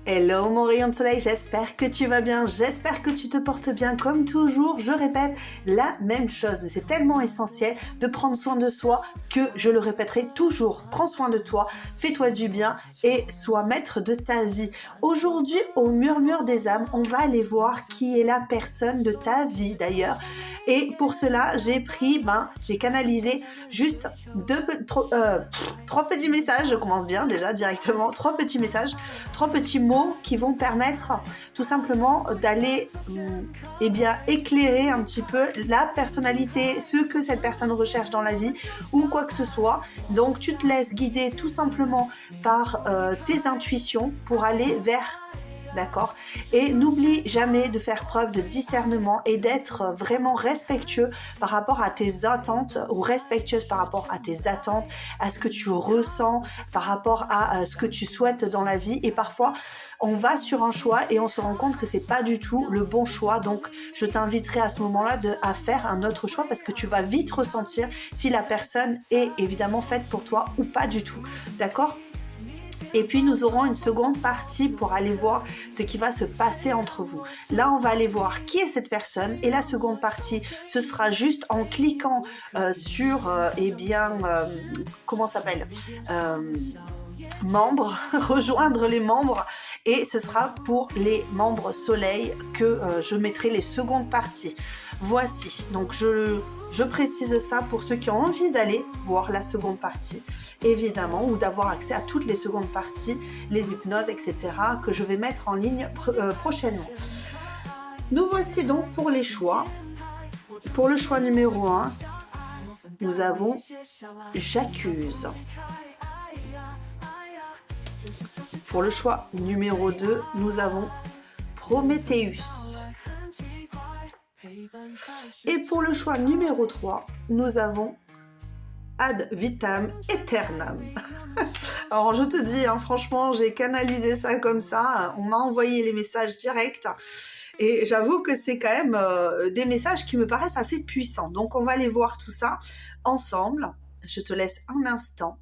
Hello mon rayon de soleil, j'espère que tu vas bien, j'espère que tu te portes bien comme toujours. Je répète la même chose, mais c'est tellement essentiel de prendre soin de soi que je le répéterai toujours. Prends soin de toi, fais-toi du bien et sois maître de ta vie. Aujourd'hui, au murmure des âmes, on va aller voir qui est la personne de ta vie d'ailleurs. Et pour cela, j'ai canalisé juste trois petits messages. Je commence bien déjà directement. Trois petits messages, trois petits mots qui vont permettre tout simplement d'aller éclairer un petit peu la personnalité, ce que cette personne recherche dans la vie ou quoi que ce soit. Donc tu te laisses guider tout simplement par tes intuitions pour aller vers. D'accord. Et n'oublie jamais de faire preuve de discernement et d'être vraiment respectueux par rapport à tes attentes ou respectueuse par rapport à tes attentes, à ce que tu ressens, par rapport à ce que tu souhaites dans la vie. Et parfois, on va sur un choix et on se rend compte que c'est pas du tout le bon choix. Donc, je t'inviterai à ce moment-là à faire un autre choix parce que tu vas vite ressentir si la personne est évidemment faite pour toi ou pas du tout. D'accord ? Et puis nous aurons une seconde partie pour aller voir ce qui va se passer entre vous. Là, on va aller voir qui est cette personne. Et la seconde partie, ce sera juste en cliquant sur, comment ça s'appelle membres, rejoindre les membres. Et ce sera pour les membres soleil que je mettrai les secondes parties. Voici, donc je précise ça pour ceux qui ont envie d'aller voir la seconde partie, évidemment, ou d'avoir accès à toutes les secondes parties, les hypnoses, etc., que je vais mettre en ligne prochainement. Nous voici donc pour les choix. Pour le choix numéro 1, nous avons J'accuse. Pour le choix numéro 2, nous avons Prométhéeus. Et pour le choix numéro 3, nous avons Ad vitam aeternam. Alors je te dis, franchement, j'ai canalisé ça comme ça. On m'a envoyé les messages directs. Et j'avoue que c'est quand même des messages qui me paraissent assez puissants. Donc on va aller voir tout ça ensemble. Je te laisse un instant.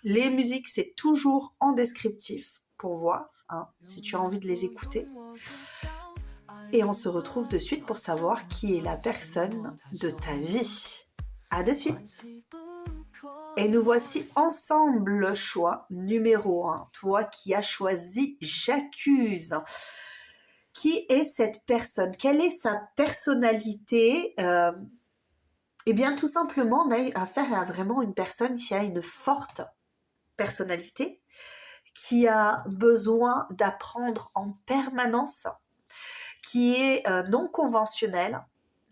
Les musiques, c'est toujours en descriptif pour voir, si tu as envie de les écouter. Et on se retrouve de suite pour savoir qui est la personne de ta vie. À de suite. Et nous voici ensemble le choix numéro 1. Toi qui as choisi J'accuse. Qui est cette personne? Quelle est sa personnalité? Eh bien, tout simplement, on a affaire à vraiment une personne qui a une forte personnalité, qui a besoin d'apprendre en permanence, qui est non conventionnelle,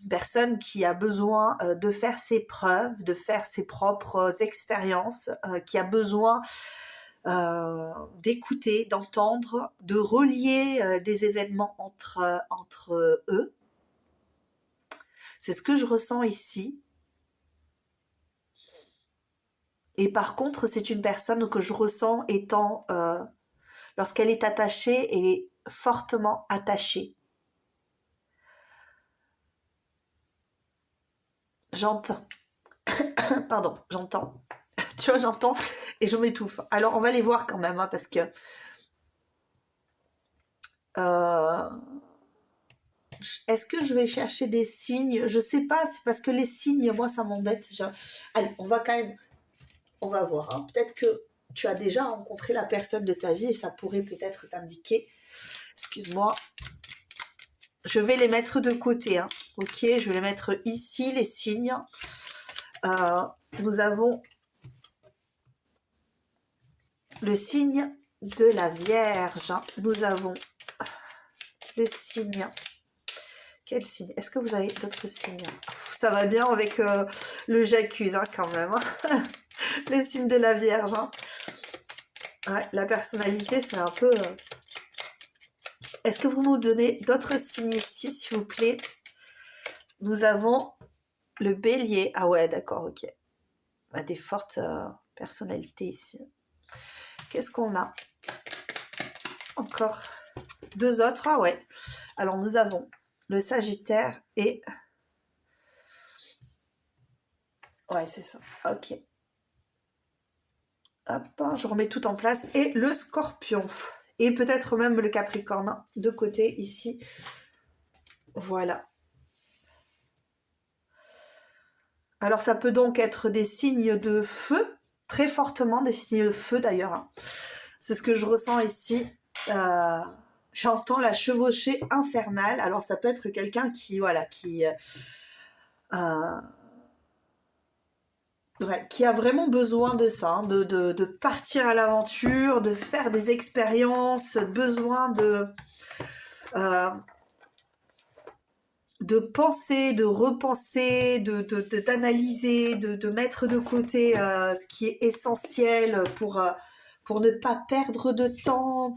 une personne qui a besoin de faire ses preuves, de faire ses propres expériences, qui a besoin d'écouter, d'entendre, de relier des événements entre eux. C'est ce que je ressens ici. Et par contre, c'est une personne que je ressens étant, lorsqu'elle est attachée, et fortement attachée. J'entends. Pardon, j'entends. Tu vois, j'entends et je m'étouffe. Alors, on va les voir quand même, parce que est-ce que je vais chercher des signes? Je sais pas, c'est parce que les signes, moi, ça m'embête. Allez, on va voir. Peut-être que tu as déjà rencontré la personne de ta vie et ça pourrait peut-être t'indiquer. Excuse-moi. Je vais les mettre de côté. Ok, je vais les mettre ici, les signes. Nous avons le signe de la Vierge. Nous avons le signe. Quel signe? Est-ce que vous avez d'autres signes? Ça va bien avec le J'accuse quand même. Le signe de la Vierge. Ouais, la personnalité, c'est un peu... Est-ce que vous nous donnez d'autres signes ici, s'il vous plaît? Nous avons le Bélier. Ah ouais, d'accord, ok. Des fortes personnalités ici. Qu'est-ce qu'on a? Encore deux autres. Ah ouais. Alors, nous avons le Sagittaire et... Ouais, c'est ça. Ok. Hop, je remets tout en place. Et le Scorpion. et peut-être même le Capricorne de côté ici. Voilà. Alors ça peut donc être des signes de feu, très fortement des signes de feu d'ailleurs, hein. C'est ce que je ressens ici. J'entends la chevauchée infernale. Alors ça peut être quelqu'un qui, voilà, qui a vraiment besoin de ça, hein, de partir à l'aventure, de faire des expériences, besoin de penser, de repenser, d'analyser, de mettre de côté ce qui est essentiel pour ne pas perdre de temps,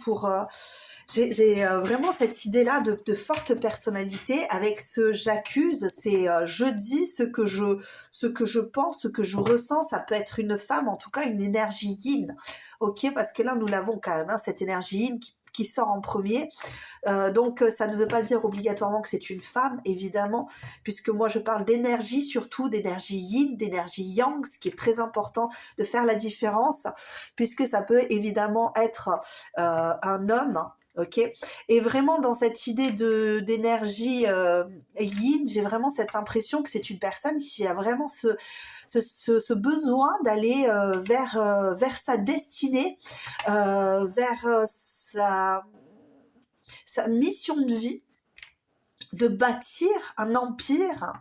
j'ai vraiment cette idée-là de forte personnalité avec ce j'accuse, c'est je dis ce que je pense, ce que je ressens. Ça peut être une femme, en tout cas une énergie yin, ok, parce que là nous l'avons quand même, hein, cette énergie yin qui sort en premier. Donc ça ne veut pas dire obligatoirement que c'est une femme, évidemment, puisque moi je parle d'énergie, surtout d'énergie yin, d'énergie yang, ce qui est très important de faire la différence, puisque ça peut évidemment être un homme. Ok, et vraiment dans cette idée d'énergie yin, j'ai vraiment cette impression que c'est une personne qui a vraiment ce besoin d'aller vers sa destinée, vers sa mission de vie, de bâtir un empire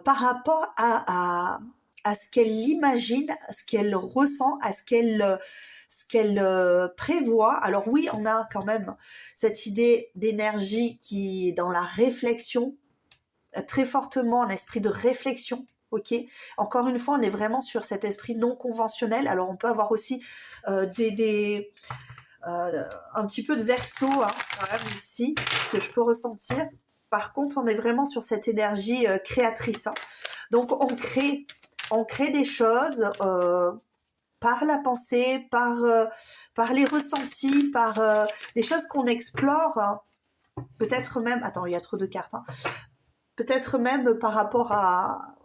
par rapport à ce qu'elle imagine, à ce qu'elle ressent, à ce qu'elle prévoit. Alors oui, on a quand même cette idée d'énergie qui est dans la réflexion, très fortement un esprit de réflexion. Ok, encore une fois, on est vraiment sur cet esprit non conventionnel. Alors on peut avoir aussi un petit peu de verso, hein, quand même ici, que je peux ressentir. Par contre, on est vraiment sur cette énergie créatrice, hein. Donc on crée des choses par la pensée, par les ressentis, par des choses qu'on explore, hein. Peut-être même, attends, il y a trop de cartes, hein. Peut-être même par rapport à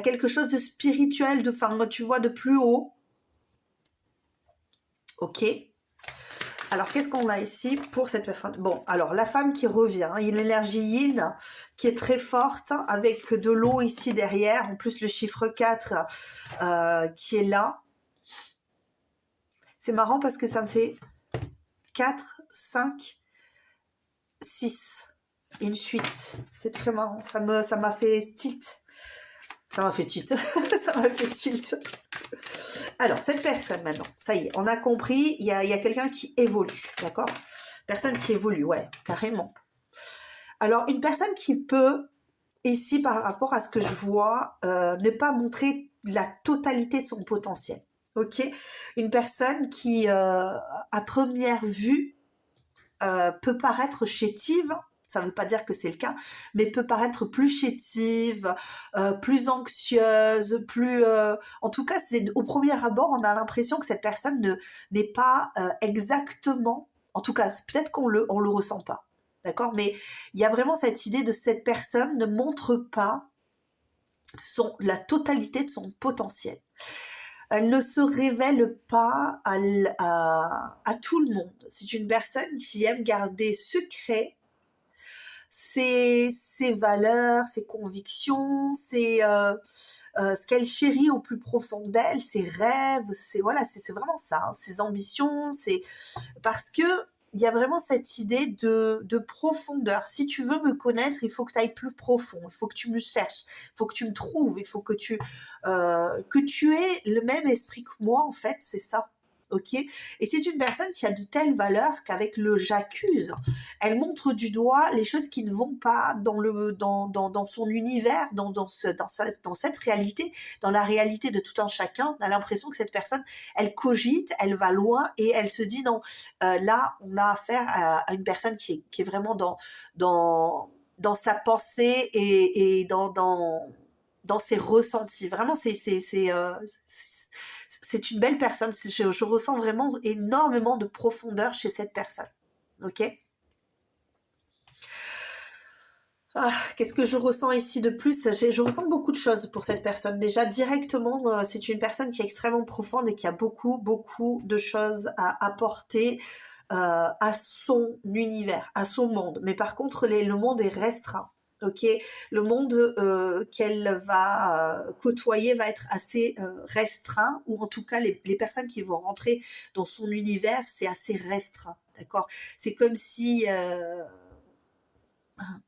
quelque chose de spirituel, tu vois, de plus haut. Ok. Alors, qu'est-ce qu'on a ici pour cette personne? Bon, alors, la femme qui revient, il y a l'énergie yin qui est très forte, avec de l'eau ici derrière, en plus le chiffre 4 qui est là. C'est marrant parce que ça me fait 4, 5, 6. Une suite. C'est très marrant. Ça m'a fait tilt. Ça m'a fait tilt. Ça m'a fait tilt. Alors, cette personne maintenant, ça y est, on a compris, il y a quelqu'un qui évolue, d'accord? Personne qui évolue, ouais, carrément. Alors, une personne qui peut, ici, par rapport à ce que je vois, ne pas montrer la totalité de son potentiel, ok? Une personne qui, à première vue, peut paraître chétive, ça ne veut pas dire que c'est le cas, mais peut paraître plus chétive, plus anxieuse, en tout cas, au premier abord, on a l'impression que cette personne n'est pas exactement, en tout cas, peut-être qu'on le ressent pas, d'accord? Mais il y a vraiment cette idée de cette personne ne montre pas la totalité de son potentiel. Elle ne se révèle pas à tout le monde. C'est une personne qui aime garder secret ses valeurs, ses convictions, ce qu'elle chérit au plus profond d'elle, ses rêves, c'est vraiment ça, hein, ses ambitions, c'est parce que il y a vraiment cette idée de profondeur. Si tu veux me connaître, il faut que tu ailles plus profond, il faut que tu me cherches, il faut que tu me trouves, il faut que tu aies le même esprit que moi, en fait, c'est ça. Ok, et c'est une personne qui a de telles valeurs qu'avec le j'accuse, elle montre du doigt les choses qui ne vont pas dans son univers, dans cette réalité, dans la réalité de tout un chacun. On a l'impression que cette personne, elle cogite, elle va loin et elle se dit non, là on a affaire à une personne qui est vraiment dans sa pensée et dans ses ressentis. Vraiment, c'est une belle personne. Je ressens vraiment énormément de profondeur chez cette personne. Ok ? Qu'est-ce que je ressens ici de plus? Je ressens beaucoup de choses pour cette personne. Déjà, directement, c'est une personne qui est extrêmement profonde et qui a beaucoup, beaucoup de choses à apporter. à son univers, à son monde. Mais par contre, le monde est restreint. Ok, le monde qu'elle va côtoyer va être assez restreint, ou en tout cas les personnes qui vont rentrer dans son univers, c'est assez restreint, d'accord. C'est comme si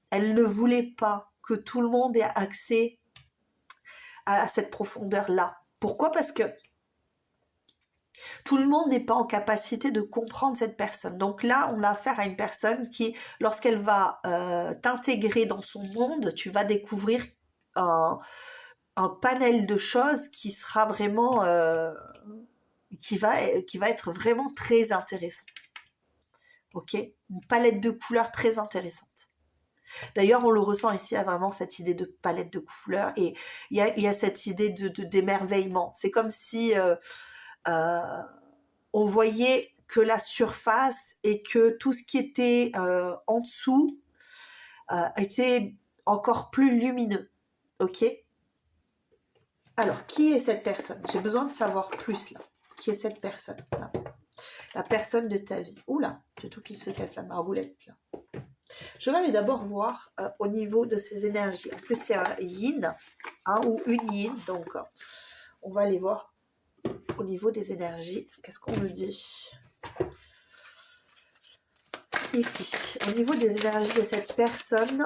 elle ne voulait pas que tout le monde ait accès à cette profondeur-là. Pourquoi? Parce que tout le monde n'est pas en capacité de comprendre cette personne. Donc là, on a affaire à une personne qui, lorsqu'elle va t'intégrer dans son monde, tu vas découvrir un, un panel de choses qui sera vraiment, qui va être vraiment très intéressant. Ok, une palette de couleurs très intéressante. D'ailleurs, on le ressent ici, il y a vraiment cette idée de palette de couleurs et il y a cette idée d'émerveillement. C'est comme si on voyait que la surface et que tout ce qui était en dessous était encore plus lumineux. Ok? Alors, qui est cette personne? J'ai besoin de savoir plus là. Qui est cette personne là? La personne de ta vie. Oula, j'ai tout qui se casse la marboulette là. Je vais aller d'abord voir au niveau de ses énergies. En plus, c'est un yin, ou une yin. Donc, on va aller voir au niveau des énergies. Qu'est-ce qu'on me dit ici? Au niveau des énergies de cette personne,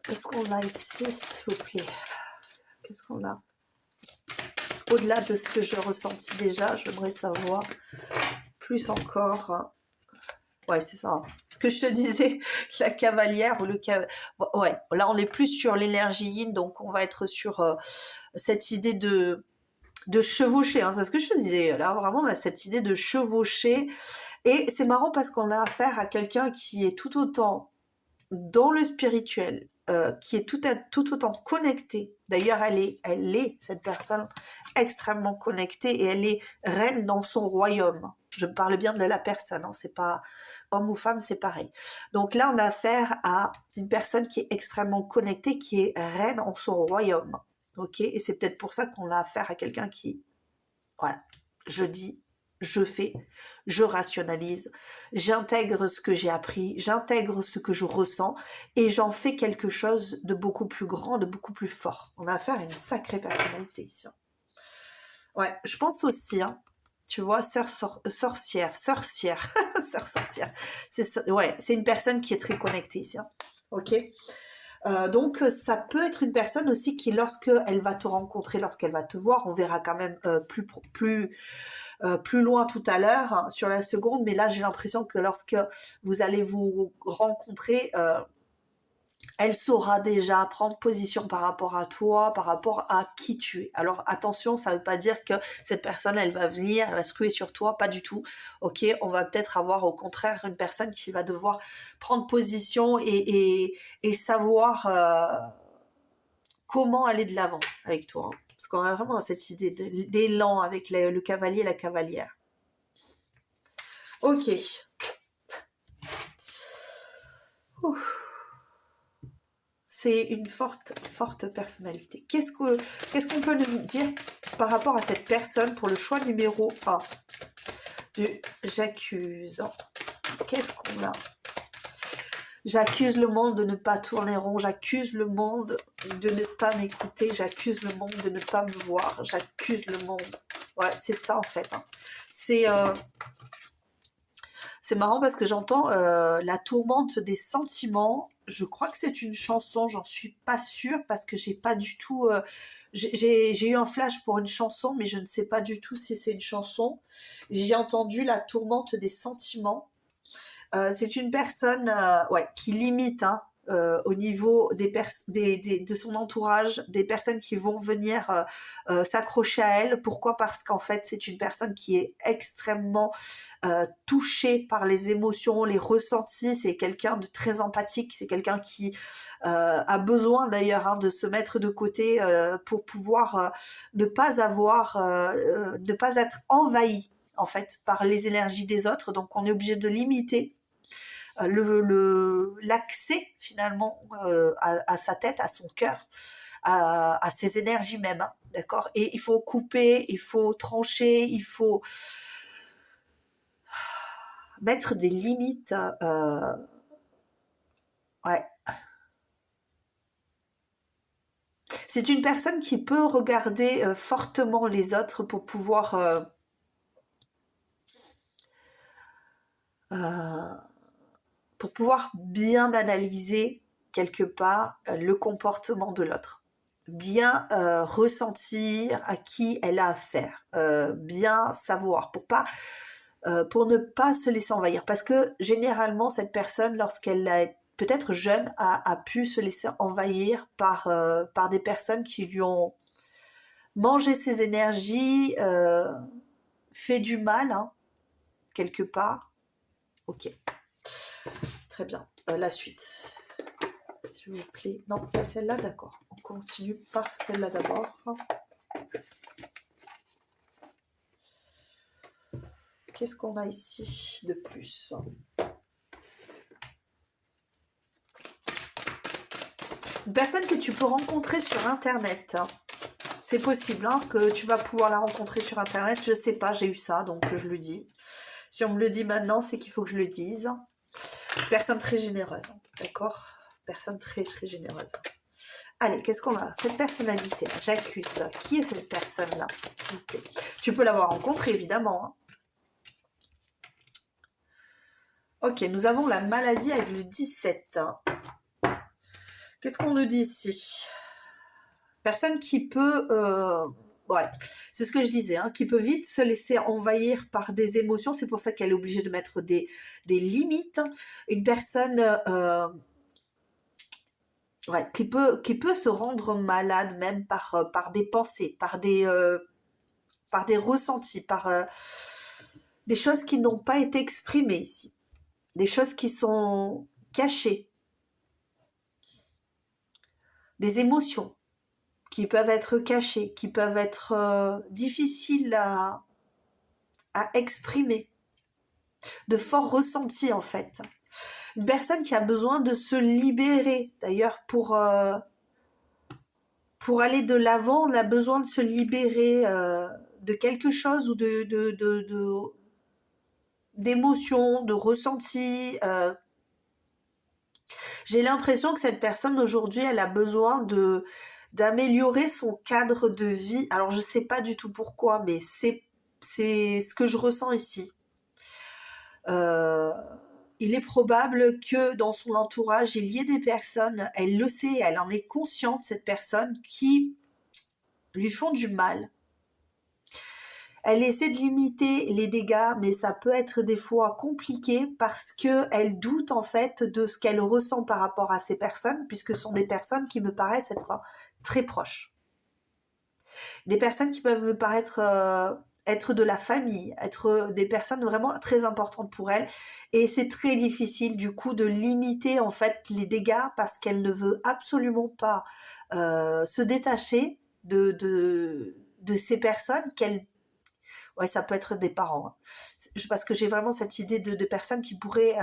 qu'est-ce qu'on a ici, s'il vous plaît? Qu'est-ce qu'on a? Au-delà de ce que je ressentis déjà, j'aimerais savoir plus encore. Ouais, c'est ça. Ce que je te disais, la cavalière ou le ouais, là on est plus sur l'énergie yin, donc on va être sur cette idée de chevaucher, hein. C'est ce que je te disais. Là vraiment on a cette idée de chevaucher, et c'est marrant parce qu'on a affaire à quelqu'un qui est tout autant dans le spirituel, qui est tout autant connectée. D'ailleurs, elle est cette personne extrêmement connectée et elle est reine dans son royaume. Je me parle bien de la personne, hein, c'est pas homme ou femme, c'est pareil. Donc là, on a affaire à une personne qui est extrêmement connectée, qui est reine en son royaume. Ok, et c'est peut-être pour ça qu'on a affaire à quelqu'un qui, voilà, je dis, je fais, je rationalise, j'intègre ce que j'ai appris, j'intègre ce que je ressens et j'en fais quelque chose de beaucoup plus grand, de beaucoup plus fort. On a affaire à une sacrée personnalité ici. Ouais, je pense aussi, hein, tu vois, sorcière, sœur sorcière. C'est une personne qui est très connectée ici. Hein. Ok. Donc ça peut être une personne aussi qui, lorsque elle va te rencontrer, lorsqu'elle va te voir, on verra quand même plus loin tout à l'heure, hein, sur la seconde, mais là j'ai l'impression que lorsque vous allez vous rencontrer, elle saura déjà prendre position par rapport à toi, par rapport à qui tu es. Alors attention, ça ne veut pas dire que cette personne, elle va venir, elle va se ruer sur toi, pas du tout. Ok, on va peut-être avoir au contraire une personne qui va devoir prendre position et savoir comment aller de l'avant avec toi. Hein. Parce qu'on a vraiment cette idée d'élan avec le cavalier et la cavalière. Ok. Ouf. C'est une forte personnalité. Qu'est-ce qu'on peut nous dire par rapport à cette personne pour le choix numéro 1 de j'accuse? Qu'est-ce qu'on a? J'accuse le monde de ne pas tourner rond, j'accuse le monde de ne pas m'écouter, j'accuse le monde de ne pas me voir, j'accuse le monde. Ouais, c'est ça en fait. Hein. C'est marrant parce que j'entends la tourmente des sentiments. Je crois que c'est une chanson, j'en suis pas sûre parce que j'ai pas du tout... j'ai eu un flash pour une chanson, mais je ne sais pas du tout si c'est une chanson. J'ai entendu la tourmente des sentiments. C'est une personne qui limite au niveau de son entourage, des personnes qui vont venir s'accrocher à elle. Pourquoi? Parce qu'en fait, c'est une personne qui est extrêmement touchée par les émotions, les ressentis. C'est quelqu'un de très empathique. C'est quelqu'un qui a besoin d'ailleurs de se mettre de côté pour pouvoir ne pas être envahi en fait par les énergies des autres. Donc, on est obligé de limiter l'accès finalement à sa tête, à son cœur, à ses énergies même, hein, d'accord. Et il faut couper, il faut trancher, il faut mettre des limites. Ouais. C'est une personne qui peut regarder fortement les autres euh, pour pouvoir bien analyser quelque part le comportement de l'autre, bien ressentir à qui elle a affaire, bien savoir pour ne pas se laisser envahir. Parce que généralement, cette personne, lorsqu'elle est peut-être jeune, a pu se laisser envahir par des personnes qui lui ont mangé ses énergies, fait du mal, hein, quelque part. Ok, très bien. La suite, s'il vous plaît. Non, pas celle-là, d'accord. On continue par celle-là d'abord. Qu'est-ce qu'on a ici de plus? Une personne que tu peux rencontrer sur Internet. C'est possible hein, que tu vas pouvoir la rencontrer sur Internet. Je sais pas, j'ai eu ça, donc je le dis. Si on me le dit maintenant, c'est qu'il faut que je le dise. Personne très généreuse, d'accord? Personne très très généreuse. Allez, qu'est-ce qu'on a? Cette personnalité, j'accuse. Qui est cette personne-là? S'il vous plaît. Tu peux l'avoir rencontrée, évidemment. Hein. Ok, nous avons la maladie avec le 17. Qu'est-ce qu'on nous dit ici? Personne qui peut... ouais, c'est ce que je disais, hein, qui peut vite se laisser envahir par des émotions. C'est pour ça qu'elle est obligée de mettre des limites. Une personne... ouais, qui peut se rendre malade même par des pensées, par des ressentis, par des choses qui n'ont pas été exprimées ici, des choses qui sont cachées, des émotions qui peuvent être cachées, qui peuvent être difficiles à exprimer, de forts ressentis en fait. Une personne qui a besoin de se libérer, d'ailleurs pour aller de l'avant, on a besoin de se libérer de quelque chose ou d'émotions, de ressentis. J'ai l'impression que cette personne aujourd'hui, elle a besoin d'améliorer son cadre de vie. Alors je sais pas du tout pourquoi, mais c'est ce que je ressens ici. Il est probable que dans son entourage, il y ait des personnes, elle le sait, elle en est consciente, cette personne, qui lui font du mal. Elle essaie de limiter les dégâts, mais ça peut être des fois compliqué parce qu'elle doute en fait de ce qu'elle ressent par rapport à ces personnes, puisque ce sont des personnes qui me paraissent être très proches. Des personnes qui peuvent me paraître être de la famille, être des personnes vraiment très importantes pour elle. Et c'est très difficile du coup de limiter en fait les dégâts parce qu'elle ne veut absolument pas se détacher de ces personnes qu'elle... Ouais, ça peut être des parents. Hein. Parce que j'ai vraiment cette idée de personnes qui pourraient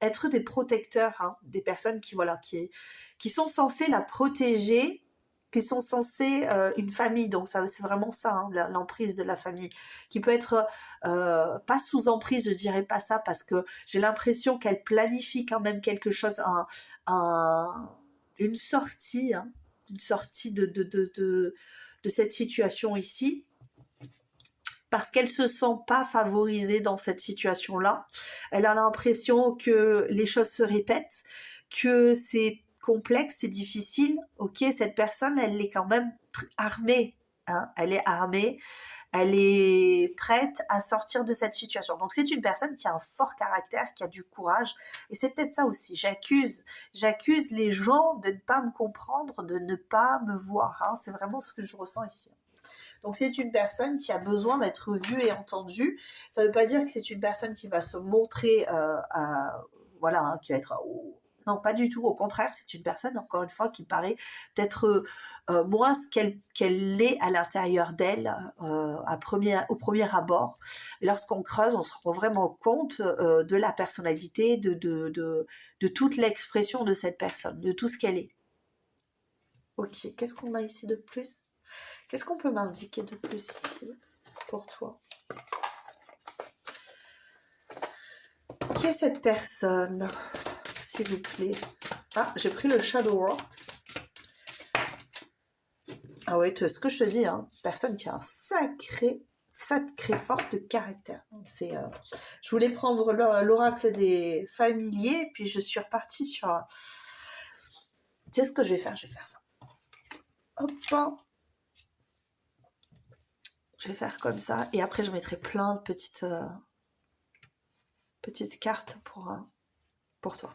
être des protecteurs, hein, des personnes qui sont censées la protéger, qui sont censées une famille. Donc ça, c'est vraiment ça, hein, l'emprise de la famille, qui peut être pas sous emprise, je dirais pas ça, parce que j'ai l'impression qu'elle planifie quand même quelque chose, une sortie, hein, de cette situation ici. Parce qu'elle se sent pas favorisée dans cette situation-là. Elle a l'impression que les choses se répètent, que c'est complexe, c'est difficile. Ok, cette personne, elle est quand même armée. Hein, elle est armée, elle est prête à sortir de cette situation. Donc c'est une personne qui a un fort caractère, qui a du courage. Et c'est peut-être ça aussi. J'accuse les gens de ne pas me comprendre, de ne pas me voir. Hein. C'est vraiment ce que je ressens ici. Donc c'est une personne qui a besoin d'être vue et entendue. Ça ne veut pas dire que c'est une personne qui va se montrer, voilà, hein, qui va être... non, pas du tout. Au contraire, c'est une personne, encore une fois, qui paraît peut-être moins ce qu'elle est à l'intérieur d'elle au premier abord. Et lorsqu'on creuse, on se rend vraiment compte de la personnalité, de toute l'expression de cette personne, de tout ce qu'elle est. Ok, qu'est-ce qu'on a ici de plus ? Qu'est-ce qu'on peut m'indiquer de plus ici pour toi? Qui est cette personne, s'il vous plaît? Ah, j'ai pris le Shadow Rock. Ah ouais, ce que je te dis, hein, personne qui a un sacré force de caractère. C'est, je voulais prendre l'oracle des familiers, puis je suis repartie sur... Tu sais ce que je vais faire? Je vais faire ça. Hop, je vais faire comme ça, et après je mettrai plein de petites cartes pour toi.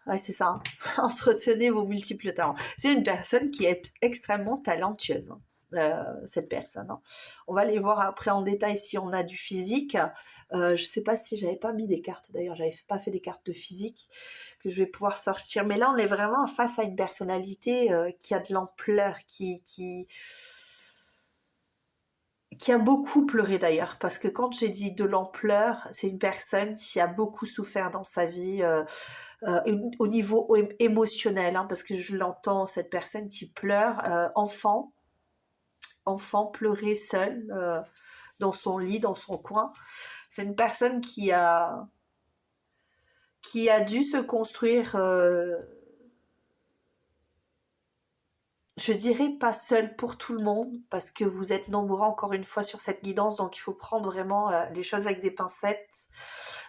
Ouais, c'est ça. Hein. Entretenez vos multiples talents. C'est une personne qui est extrêmement talentueuse. Hein. Cette personne. Hein. On va les voir après en détail si on a du physique. Je sais pas si j'avais pas mis des cartes. D'ailleurs, j'avais pas fait des cartes de physique que je vais pouvoir sortir. Mais là, on est vraiment face à une personnalité qui a de l'ampleur, qui a beaucoup pleuré d'ailleurs, parce que quand j'ai dit de l'ampleur, c'est une personne qui a beaucoup souffert dans sa vie au niveau émotionnel, hein, parce que je l'entends, cette personne qui pleure, enfant pleurer seul dans son lit, dans son coin. C'est une personne qui a dû se construire, je dirais pas seul pour tout le monde, parce que vous êtes nombreux encore une fois sur cette guidance, donc il faut prendre vraiment les choses avec des pincettes.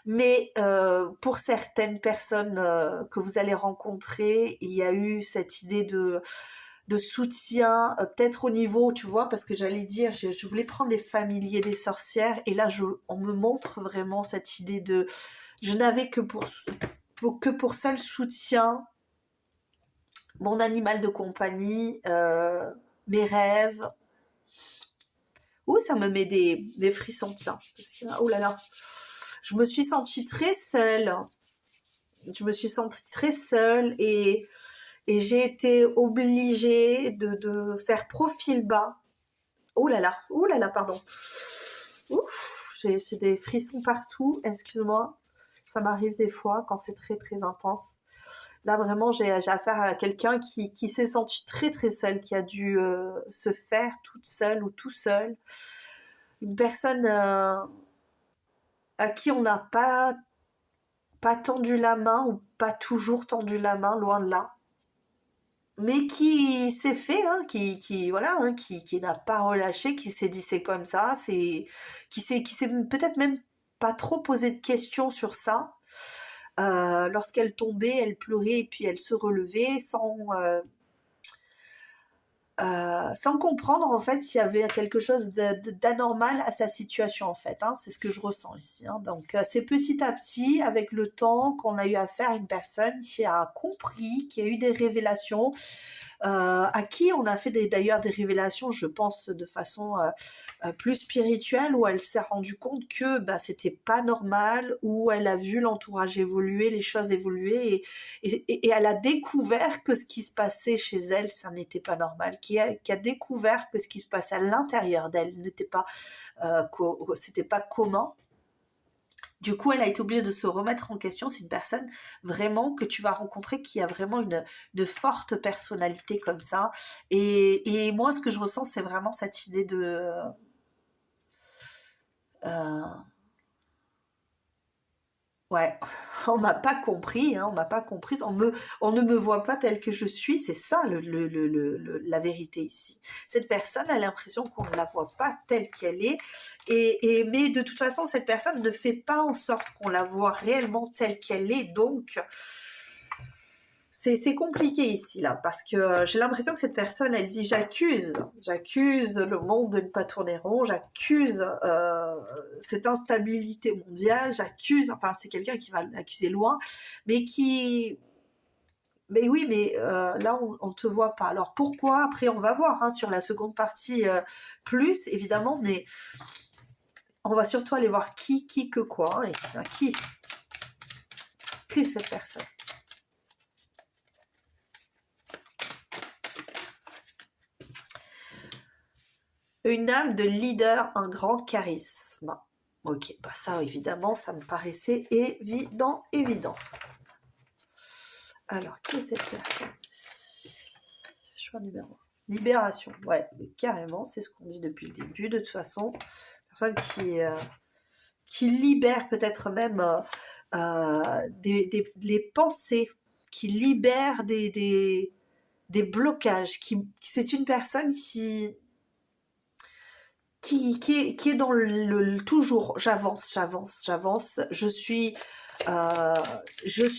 Mais pour certaines personnes que vous allez rencontrer, il y a eu cette idée de soutien, peut-être au niveau, tu vois, parce que j'allais dire, je voulais prendre les familiers des sorcières, et là, on me montre vraiment cette idée de, je n'avais que pour seul soutien, mon animal de compagnie, mes rêves. Ouh, ça me met des frissons, tiens, parce que, oh là là, je me suis sentie très seule, et j'ai été obligée de faire profil bas. Oh là là, pardon. Ouf, j'ai des frissons partout, excuse-moi. Ça m'arrive des fois quand c'est très très intense. Là vraiment j'ai affaire à quelqu'un qui s'est senti très très seul, qui a dû se faire toute seule ou tout seul. Une personne à qui on n'a pas tendu la main, ou pas toujours tendu la main, loin de là. Mais qui s'est fait, hein, voilà, hein, qui n'a pas relâché, qui s'est dit c'est comme ça, qui s'est peut-être même pas trop posé de questions sur ça. Lorsqu'elle tombait, elle pleurait et puis elle se relevait sans comprendre en fait s'il y avait quelque chose d'anormal à sa situation en fait. Hein, c'est ce que je ressens ici. Hein. Donc c'est petit à petit, avec le temps, qu'on a eu affaire à une personne qui a compris, qui a eu des révélations, à qui on a fait d'ailleurs des révélations, je pense, de façon plus spirituelle, où elle s'est rendue compte que c'était pas normal, où elle a vu l'entourage évoluer, les choses évoluer, et elle a découvert que ce qui se passait chez elle, ça n'était pas normal, qui a découvert que ce qui se passait à l'intérieur d'elle n'était pas, c'était pas commun. Du coup, elle a été obligée de se remettre en question. C'est une personne vraiment que tu vas rencontrer qui a vraiment une forte personnalité comme ça. Et moi, ce que je ressens, c'est vraiment cette idée de... ouais, on m'a pas compris, hein, on m'a pas comprise, on ne me voit pas telle que je suis, c'est ça la vérité ici. Cette personne a l'impression qu'on ne la voit pas telle qu'elle est, mais de toute façon, cette personne ne fait pas en sorte qu'on la voit réellement telle qu'elle est, donc c'est compliqué ici, là, parce que j'ai l'impression que cette personne, elle dit j'accuse le monde de ne pas tourner rond, j'accuse cette instabilité mondiale, enfin c'est quelqu'un qui va l'accuser loin, mais mais oui, mais là on ne te voit pas. Alors pourquoi? Après on va voir hein, sur la seconde partie plus, évidemment, mais on va surtout aller voir qui que quoi, hein, ici, hein, qui est cette personne? Une âme de leader, un grand charisme. Ok, ça évidemment, ça me paraissait évident. Alors, qui est cette personne? Choix numéro 1. Libération, ouais, carrément, c'est ce qu'on dit depuis le début. De toute façon, personne qui libère peut-être même les pensées, qui libère des blocages. C'est une personne qui est dans toujours j'avance, je suis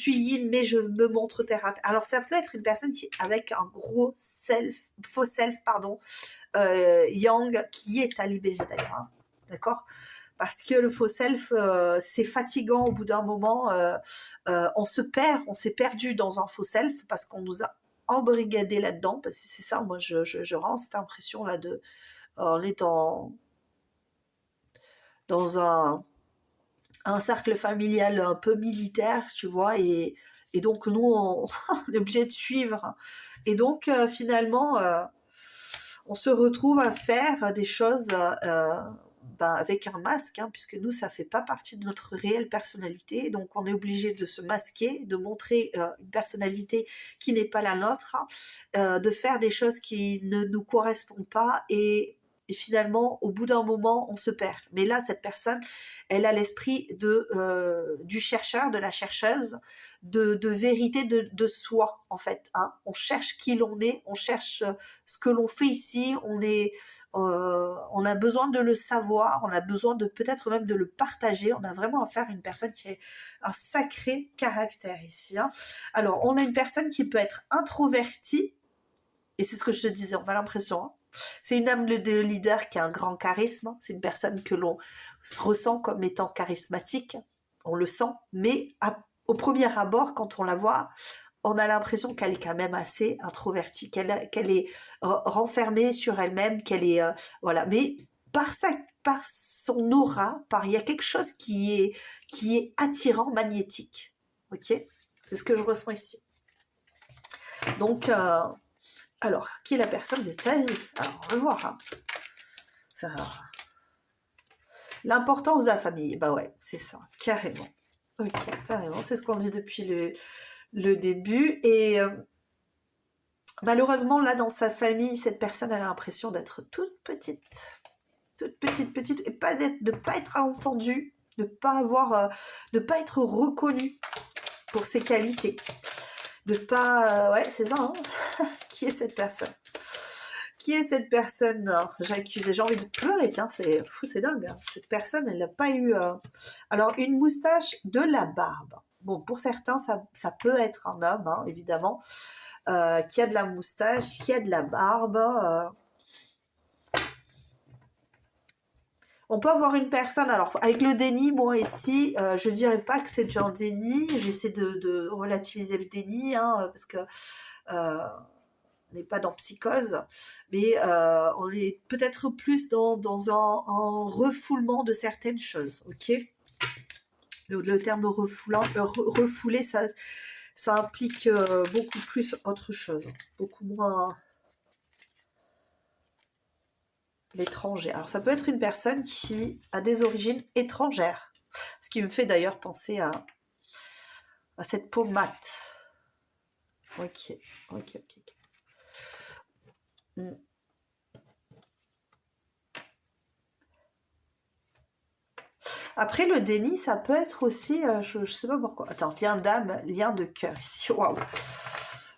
yin mais je me montre terre à terre. Alors ça peut être une personne qui avec un faux self pardon, yang, qui est à libérer d'ailleurs, hein, d'accord, parce que le faux self, c'est fatigant au bout d'un moment, on s'est perdu dans un faux self parce qu'on nous a embrigadé là-dedans, parce que c'est ça, moi je rends cette impression là de en étant dans un cercle familial un peu militaire, tu vois, et donc nous, on est obligé de suivre. Et donc, finalement, on se retrouve à faire des choses avec un masque, hein, puisque nous, ça fait pas partie de notre réelle personnalité. Donc, on est obligé de se masquer, de montrer une personnalité qui n'est pas la nôtre, hein, de faire des choses qui ne nous correspondent pas et finalement, au bout d'un moment, on se perd. Mais là, cette personne, elle a l'esprit du chercheur, de la chercheuse, de vérité de soi, en fait, hein. On cherche qui l'on est, on cherche ce que l'on fait ici, on a besoin de le savoir, on a besoin de peut-être même de le partager. On a vraiment affaire à une personne qui a un sacré caractère ici, hein. Alors, on a une personne qui peut être introvertie, et c'est ce que je te disais, on a l'impression, hein. C'est une âme de leader qui a un grand charisme, hein. C'est une personne que l'on ressent comme étant charismatique, on le sent, mais au premier abord, quand on la voit, on a l'impression qu'elle est quand même assez introvertie, qu'elle est renfermée sur elle-même, qu'elle est voilà. Mais par son aura, il y a quelque chose qui est attirant, magnétique. Ok, c'est ce que je ressens ici. Donc, alors, qui est la personne de ta vie? Alors, on va voir. Hein. L'importance de la famille, bah ouais, c'est ça, carrément. Ok, carrément, c'est ce qu'on dit depuis le début. Et malheureusement, là, dans sa famille, cette personne a l'impression d'être toute petite, et de pas être entendue, de pas être reconnue pour ses qualités, de pas, ouais, c'est ça. Hein. Qui est cette personne? Qui est cette personne? J'ai envie de pleurer, tiens, c'est fou, c'est dingue. Hein. Cette personne, elle n'a pas eu... Alors, une moustache, de la barbe. Bon, pour certains, ça peut être un homme, hein, évidemment, qui a de la moustache, qui a de la barbe. On peut avoir une personne, alors avec le déni, moi ici, je dirais pas que c'est un déni, j'essaie de relativiser le déni, hein, parce que... on n'est pas dans psychose, mais on est peut-être plus dans un refoulement de certaines choses, ok? Le terme refouler, ça implique beaucoup plus autre chose, beaucoup moins l'étranger. Alors ça peut être une personne qui a des origines étrangères, ce qui me fait d'ailleurs penser à cette peau mate. Ok. Après, le déni, ça peut être aussi, je sais pas pourquoi. Attends, lien d'âme, lien de cœur ici. Waouh.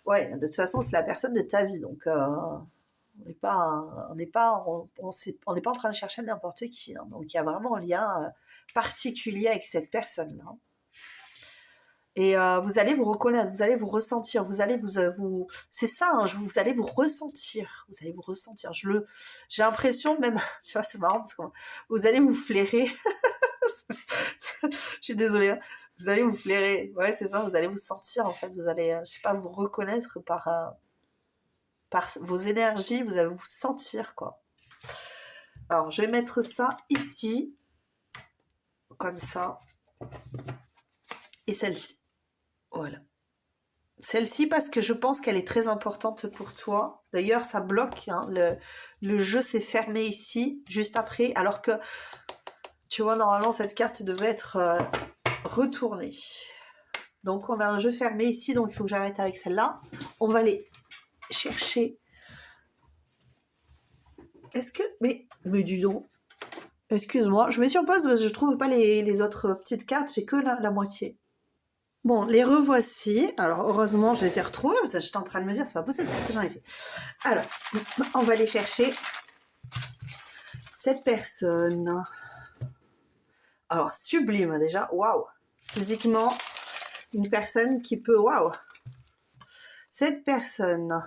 Ouais, de toute façon, c'est la personne de ta vie, donc on n'est pas en train de chercher n'importe qui. Hein. Donc il y a vraiment un lien particulier avec cette personne-là. Et vous allez vous reconnaître, vous allez vous ressentir, vous allez vous c'est ça, hein, vous allez vous ressentir, j'ai l'impression même, tu vois, c'est marrant parce que vous allez vous flairer. Je suis désolée, hein. Vous allez vous flairer, ouais, c'est ça, vous allez vous sentir en fait, vous allez, je sais pas, vous reconnaître par vos énergies, vous allez vous sentir quoi. Alors je vais mettre ça ici, comme ça, et celle-ci. Voilà. Celle-ci parce que je pense qu'elle est très importante pour toi. D'ailleurs, ça bloque. Hein, le jeu s'est fermé ici, juste après. Alors que, tu vois, normalement, cette carte devait être retournée. Donc, on a un jeu fermé ici. Donc, il faut que j'arrête avec celle-là. On va aller chercher. Est-ce que... Mais dis donc. Excuse-moi, je mets sur pause parce que je trouve pas les autres petites cartes, j'ai que la moitié. Bon, les revoici. Alors, heureusement, je les ai retrouvées parce que j'étais en train de me dire, c'est pas possible, qu'est-ce que j'en ai fait? Alors, on va aller chercher cette personne. Alors, sublime déjà, waouh! Physiquement, une personne qui peut, waouh! Cette personne,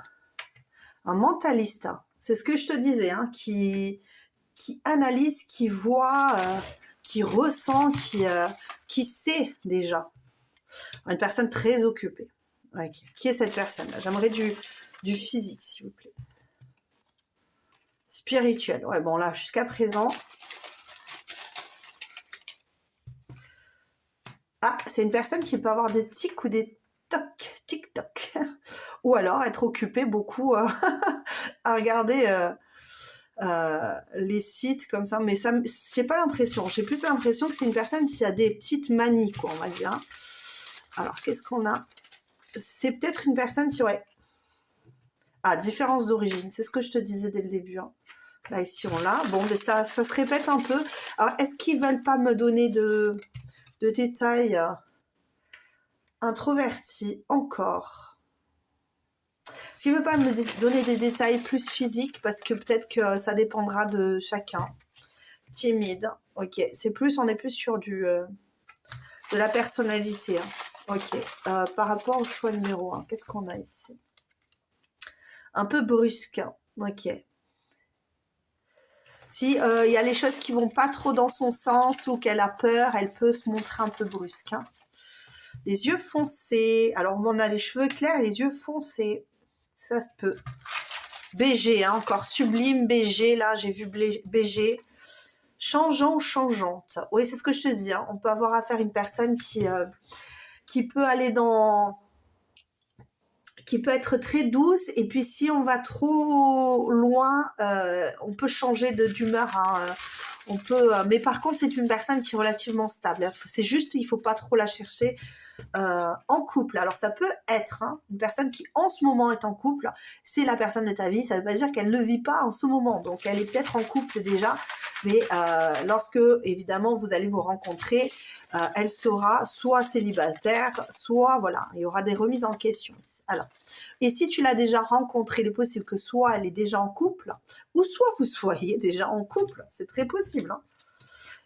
un mentaliste, c'est ce que je te disais, hein, qui analyse, qui voit, qui ressent, qui sait déjà. Une personne très occupée. Okay. Qui est cette personne? J'aimerais du physique, s'il vous plaît. Spirituel. Ouais, bon, là, jusqu'à présent. Ah, c'est une personne qui peut avoir des tics ou des tocs, tic-toc. Ou alors être occupée beaucoup à regarder les sites comme ça. Mais ça, j'ai pas l'impression. J'ai plus l'impression que c'est une personne qui a des petites manies, quoi, on va dire. Alors, qu'est-ce qu'on a? C'est peut-être une personne qui, ouais. Ah, différence d'origine. C'est ce que je te disais dès le début. Hein. Là, ici, on l'a. Bon, mais ça se répète un peu. Alors, est-ce qu'ils veulent pas me donner de détails introvertis encore? S'ils ne veulent pas me donner des détails plus physiques, parce que peut-être que ça dépendra de chacun. Timide. Ok. On est plus sur de la personnalité. Hein. Ok. Par rapport au choix numéro 1, qu'est-ce qu'on a ici? Un peu brusque. Ok. Si y a les choses qui vont pas trop dans son sens ou qu'elle a peur, elle peut se montrer un peu brusque. Hein. Les yeux foncés. Alors, on a les cheveux clairs et les yeux foncés. Ça se peut. BG, hein, encore sublime BG. Là, j'ai vu BG. Changeant ou changeante. Oui, c'est ce que je te dis. Hein. On peut avoir affaire à une personne qui peut aller dans... qui peut être très douce, et puis si on va trop loin, on peut changer d'humeur. Hein, on peut, mais par contre, c'est une personne qui est relativement stable. C'est juste, il faut pas trop la chercher en couple. Alors, ça peut être hein, une personne qui, en ce moment, est en couple. C'est la personne de ta vie. Ça veut pas dire qu'elle ne vit pas en ce moment. Donc, elle est peut-être en couple déjà. Mais lorsque, évidemment, vous allez vous rencontrer, elle sera soit célibataire, soit, voilà, il y aura des remises en question. Alors, et si tu l'as déjà rencontrée, il est possible que soit elle est déjà en couple, ou soit vous soyez déjà en couple. C'est très possible. Hein.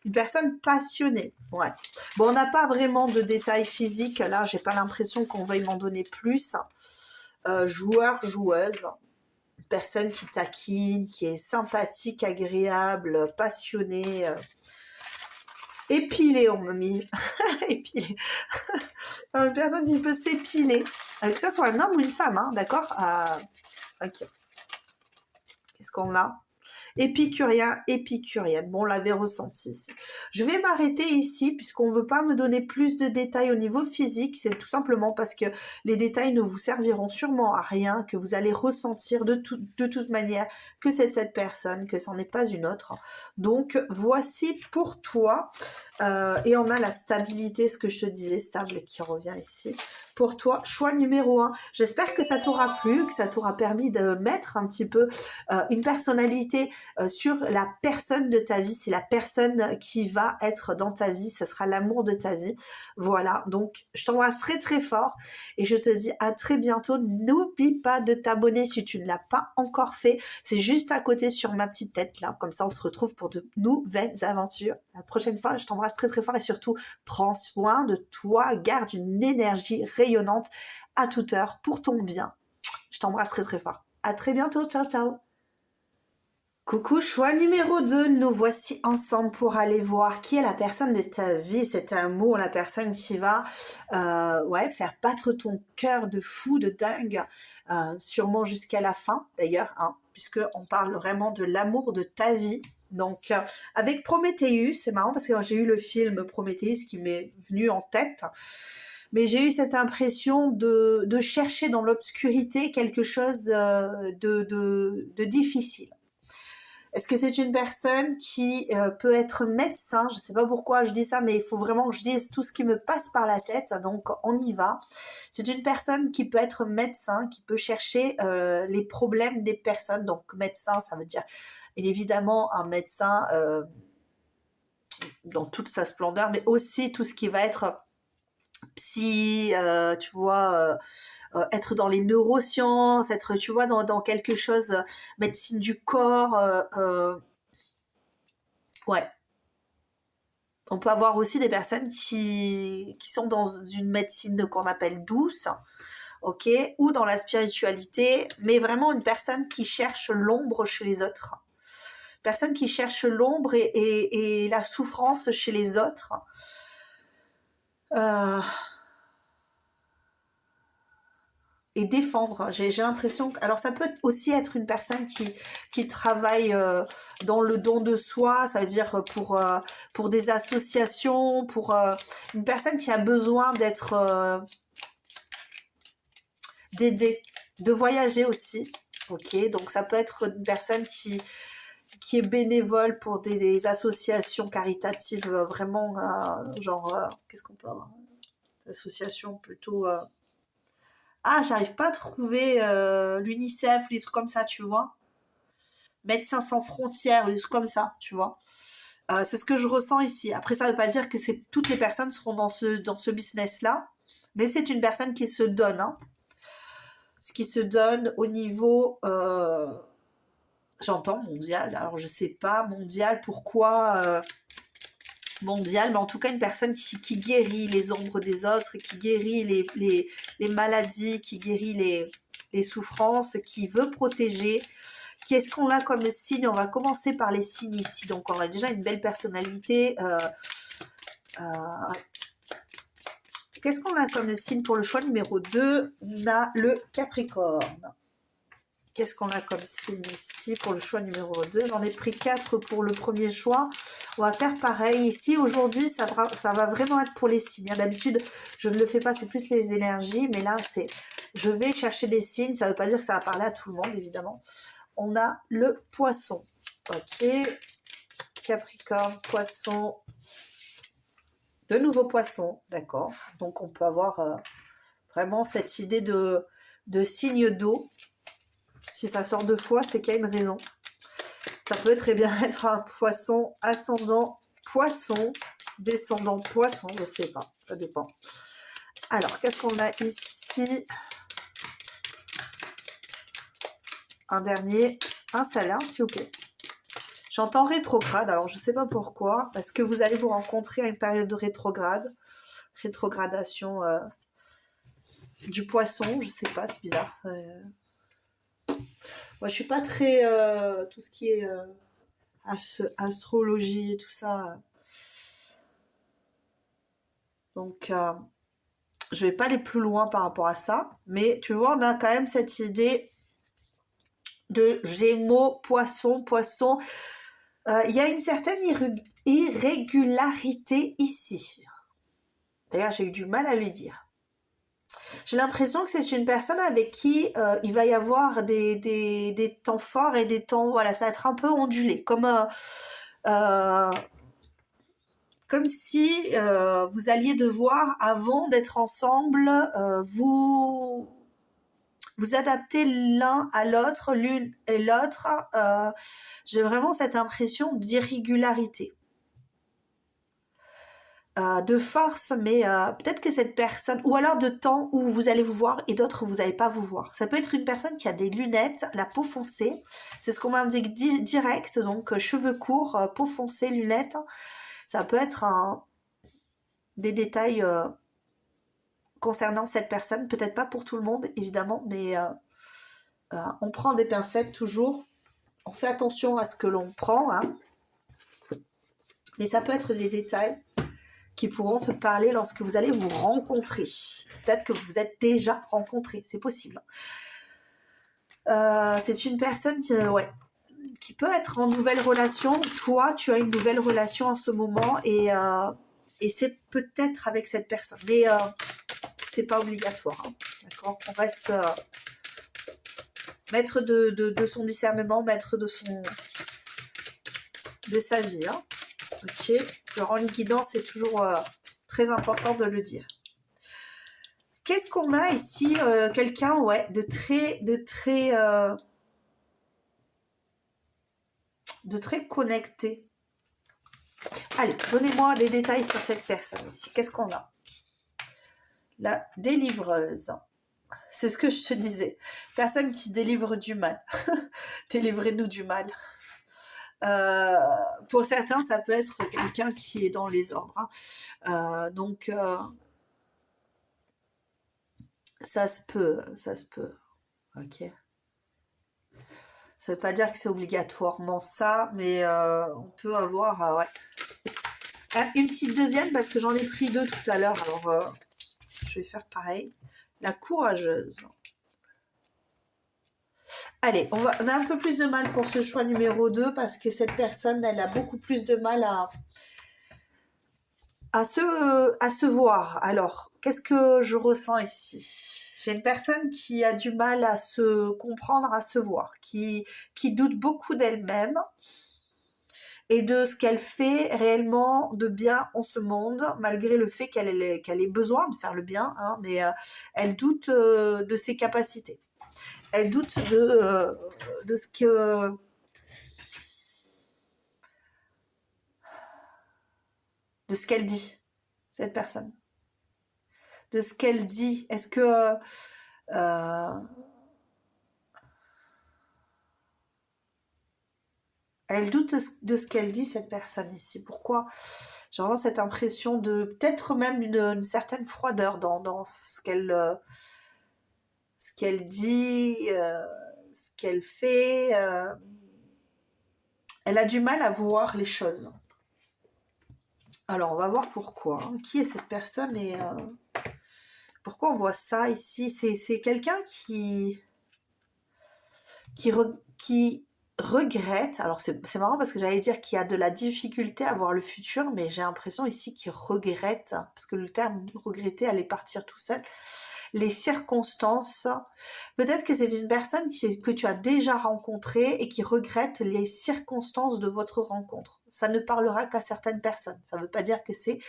Une personne passionnée. Ouais. Bon, on n'a pas vraiment de détails physiques. Là, j'ai pas l'impression qu'on veuille m'en donner plus. Joueur, joueuse. Une personne qui taquine, qui est sympathique, agréable, passionnée. Épilée, on m'a mis. Épilée. Une personne qui peut s'épiler. Que ça soit un homme ou une femme, hein, d'accord ok. Qu'est-ce qu'on a? Épicurien, épicurienne. Bon, on l'avait ressenti ici. Je vais m'arrêter ici puisqu'on ne veut pas me donner plus de détails au niveau physique. C'est tout simplement parce que les détails ne vous serviront sûrement à rien, que vous allez ressentir de toute manière que c'est cette personne, que c'en est pas une autre. Donc, voici pour toi. Et on a la stabilité, ce que je te disais, stable qui revient ici. Pour toi, choix numéro 1. J'espère que ça t'aura plu, que ça t'aura permis de mettre un petit peu une personnalité sur la personne de ta vie. C'est la personne qui va être dans ta vie, ça sera l'amour de ta vie. Voilà, donc je t'embrasserai très fort et je te dis à très bientôt. N'oublie pas de t'abonner si tu ne l'as pas encore fait. C'est juste à côté sur ma petite tête là, comme ça on se retrouve pour de nouvelles aventures. La prochaine fois, je t'embrasse très très fort et surtout prends soin de toi, garde une énergie rayonnante à toute heure pour ton bien. Je t'embrasse très très fort. À très bientôt, ciao ciao. Coucou, choix numéro 2, nous voici ensemble pour aller voir qui est la personne de ta vie, cet amour, la personne qui va faire battre ton cœur de fou, de dingue, sûrement jusqu'à la fin d'ailleurs, hein, puisqu'on parle vraiment de l'amour de ta vie. Donc avec Prométhéeus, c'est marrant parce que j'ai eu le film Prométhéeus qui m'est venu en tête, mais j'ai eu cette impression de chercher dans l'obscurité quelque chose de difficile. Est-ce que c'est une personne qui peut être médecin? Je ne sais pas pourquoi je dis ça, mais il faut vraiment que je dise tout ce qui me passe par la tête, donc on y va. C'est une personne qui peut être médecin, qui peut chercher les problèmes des personnes. Donc médecin, ça veut dire évidemment un médecin dans toute sa splendeur, mais aussi tout ce qui va être psy, tu vois, être dans les neurosciences, être, tu vois, dans quelque chose, médecine du corps, ouais. On peut avoir aussi des personnes qui sont dans une médecine qu'on appelle douce, ok, ou dans la spiritualité, mais vraiment une personne qui cherche l'ombre chez les autres. Personne qui cherche l'ombre et la souffrance chez les autres. Euh, et défendre. J'ai l'impression que... Alors ça peut aussi être une personne qui travaille dans le don de soi, ça veut dire pour des associations, pour une personne qui a besoin d'être... d'aider, de voyager aussi. Ok, donc ça peut être une personne qui est bénévole pour des associations caritatives vraiment, genre, qu'est-ce qu'on peut avoir? Associations plutôt... Ah, j'arrive pas à trouver l'UNICEF ou des trucs comme ça, tu vois. Médecins sans frontières ou des trucs comme ça, tu vois. C'est ce que je ressens ici. Après, ça veut pas dire que toutes les personnes seront dans ce business-là, mais c'est une personne qui se donne, hein. Ce qui se donne au niveau, j'entends mondial, alors je sais pas, mondial, pourquoi mondial, mais en tout cas une personne qui guérit les ombres des autres, qui guérit les maladies, qui guérit les souffrances, qui veut protéger. Qu'est-ce qu'on a comme signe? On va commencer par les signes ici. Donc on a déjà une belle personnalité. Qu'est-ce qu'on a comme signe pour le choix numéro 2? On a le Capricorne. Qu'est-ce qu'on a comme signe ici pour le choix numéro 2? J'en ai pris 4 pour le premier choix. On va faire pareil. Ici, aujourd'hui, ça va vraiment être pour les signes. D'habitude, je ne le fais pas, c'est plus les énergies. Mais là, je vais chercher des signes. Ça ne veut pas dire que ça va parler à tout le monde, évidemment. On a le Poisson. Ok. Capricorne, Poisson. De nouveau Poisson. D'accord. Donc, on peut avoir vraiment cette idée de signe d'eau. Si ça sort 2 fois, c'est qu'il y a une raison. Ça peut très bien être un poisson ascendant poisson, descendant poisson, je ne sais pas, ça dépend. Alors, qu'est-ce qu'on a ici? Un dernier, un salin, s'il vous plaît. J'entends rétrograde, alors je ne sais pas pourquoi. Est-ce que vous allez vous rencontrer à une période de rétrograde? Rétrogradation du poisson, je ne sais pas, c'est bizarre. Moi, je suis pas très tout ce qui est astrologie, tout ça. Donc, je vais pas aller plus loin par rapport à ça. Mais tu vois, on a quand même cette idée de Gémeaux, Poisson. Il y a une certaine irrégularité ici. D'ailleurs, j'ai eu du mal à lui dire. J'ai l'impression que c'est une personne avec qui il va y avoir des temps forts et des temps... Voilà, ça va être un peu ondulé. Comme si vous alliez devoir, avant d'être ensemble, vous adapter l'un à l'autre, l'une et l'autre. J'ai vraiment cette impression d'irrégularité. De force, mais peut-être que cette personne, ou alors de temps où vous allez vous voir et d'autres vous n'allez pas vous voir. Ça peut être une personne qui a des lunettes, la peau foncée, c'est ce qu'on m'indique direct, donc cheveux courts, peau foncée, lunettes. Ça peut être des détails concernant cette personne, peut-être pas pour tout le monde évidemment, mais on prend des pincettes toujours, on fait attention à ce que l'on prend, hein. Mais ça peut être des détails qui pourront te parler lorsque vous allez vous rencontrer. Peut-être que vous êtes déjà rencontrés, c'est possible. C'est une personne qui peut être en nouvelle relation. Toi, tu as une nouvelle relation en ce moment et c'est peut-être avec cette personne. Mais c'est pas obligatoire. Hein, d'accord? On reste maître de son discernement, maître de sa vie. Hein. Ok, le rang de guidance, c'est toujours très important de le dire. Qu'est-ce qu'on a ici? Quelqu'un, de très connecté. Allez, donnez-moi des détails sur cette personne ici. Qu'est-ce qu'on a? La délivreuse. C'est ce que je te disais. Personne qui délivre du mal. Délivrez-nous du mal. Pour certains, ça peut être quelqu'un qui est dans les ordres. Hein. Donc, ça se peut, ça se peut. Ok. Ça veut pas dire que c'est obligatoirement ça, mais on peut avoir, ouais. Une petite deuxième parce que j'en ai pris deux tout à l'heure, alors je vais faire pareil. La courageuse. Allez, on a un peu plus de mal pour ce choix numéro 2 parce que cette personne, elle a beaucoup plus de mal à se voir. Alors, qu'est-ce que je ressens ici? J'ai une personne qui a du mal à se comprendre, à se voir, qui doute beaucoup d'elle-même et de ce qu'elle fait réellement de bien en ce monde, malgré le fait qu'elle ait besoin de faire le bien, hein, mais elle doute de ses capacités. Elle doute de ce que... de ce qu'elle dit, cette personne. De ce qu'elle dit. Est-ce que... elle doute de ce qu'elle dit, cette personne ici. Pourquoi? J'ai vraiment cette impression de peut-être même une certaine froideur dans ce qu'elle dit, ce qu'elle fait. Elle a du mal à voir les choses. Alors, on va voir pourquoi. Hein. Qui est cette personne et pourquoi on voit ça ici? C'est quelqu'un qui regrette. Alors, c'est marrant parce que j'allais dire qu'il y a de la difficulté à voir le futur, mais j'ai l'impression ici qu'il regrette, parce que le terme regretter allait partir tout seul. Les circonstances. Peut-être que c'est une personne que tu as déjà rencontrée et qui regrette les circonstances de votre rencontre. Ça ne parlera qu'à certaines personnes. Ça ne veut pas dire que c'est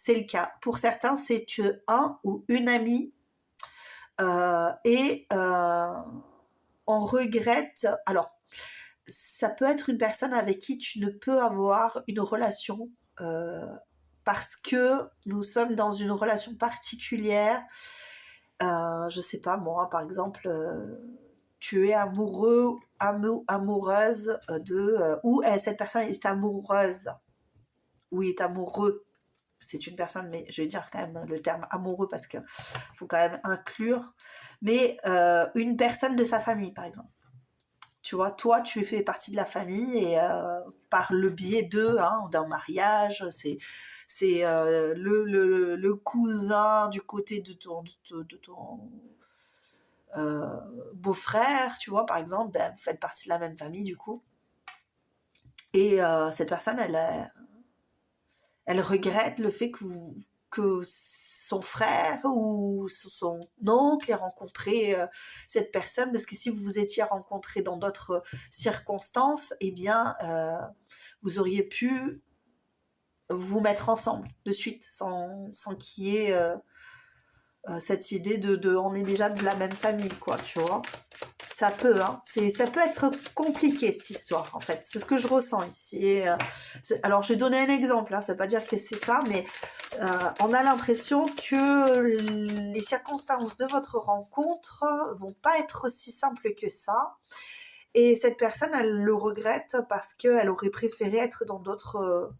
le cas. Pour certains, c'est un ou une amie et on regrette. Alors, ça peut être une personne avec qui tu ne peux avoir une relation parce que nous sommes dans une relation particulière. Je sais pas moi, par exemple, tu es amoureuse ou cette personne est amoureuse ou est amoureux. C'est une personne, mais je vais dire quand même le terme amoureux parce qu'il faut quand même inclure. Mais une personne de sa famille, par exemple. Tu vois, toi, tu fais partie de la famille et par le biais d'un mariage, c'est le cousin du côté de ton beau-frère, tu vois, par exemple, ben, vous faites partie de la même famille du coup. Et cette personne, elle regrette le fait que son frère ou son oncle ait rencontré cette personne, parce que si vous vous étiez rencontrés dans d'autres circonstances, eh bien, vous auriez pu vous mettre ensemble de suite, sans qu'il y ait cette idée de on est déjà de la même famille, quoi, tu vois. Ça peut, hein, ça peut être compliqué cette histoire, en fait. C'est ce que je ressens ici. Et, alors, je vais donner un exemple, hein, ça ne veut pas dire que c'est ça, mais on a l'impression que les circonstances de votre rencontre vont pas être aussi simples que ça. Et cette personne, elle le regrette parce qu'elle aurait préféré être dans d'autres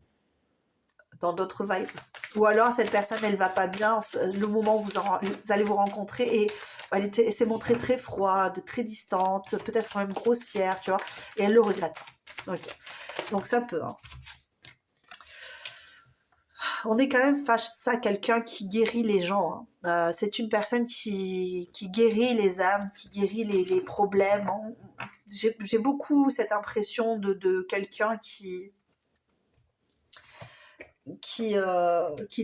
vibes. Ou alors cette personne elle va pas bien le moment où vous allez vous rencontrer et elle s'est montrée très froide, très distante, peut-être même grossière, tu vois, et elle le regrette. Donc ça peut. Hein. On est quand même face à quelqu'un qui guérit les gens. Hein. C'est une personne qui guérit les âmes, qui guérit les problèmes. J'ai beaucoup cette impression de quelqu'un qui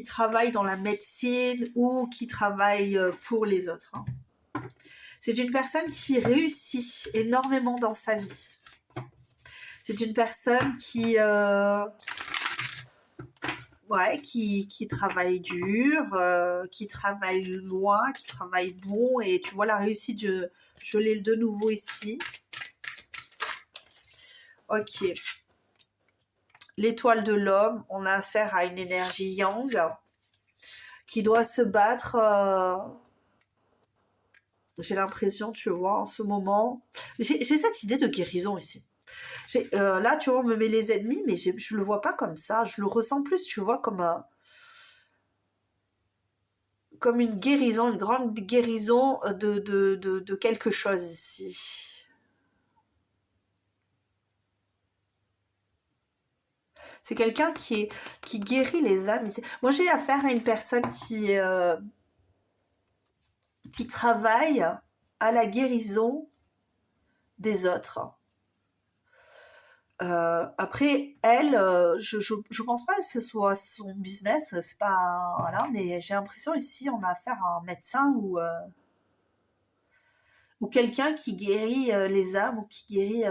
travaille dans la médecine ou qui travaille pour les autres. Hein. C'est une personne qui réussit énormément dans sa vie. C'est une personne qui travaille dur, qui travaille loin, qui travaille bon. Et tu vois la réussite, je l'ai de nouveau ici. Ok. l'étoile de l'homme, on a affaire à une énergie yang qui doit se battre. J'ai l'impression, tu vois, en ce moment. J'ai cette idée de guérison ici. Là, tu vois, on me met les ennemis, mais je le vois pas comme ça. Je le ressens plus, tu vois, comme une guérison, une grande guérison de quelque chose ici. C'est quelqu'un qui guérit les âmes ici. Moi, j'ai affaire à une personne qui travaille à la guérison des autres. Après, elle, je pense pas que ce soit son business, c'est pas, voilà, mais j'ai l'impression ici, on a affaire à un médecin ou quelqu'un qui guérit les âmes ou qui guérit,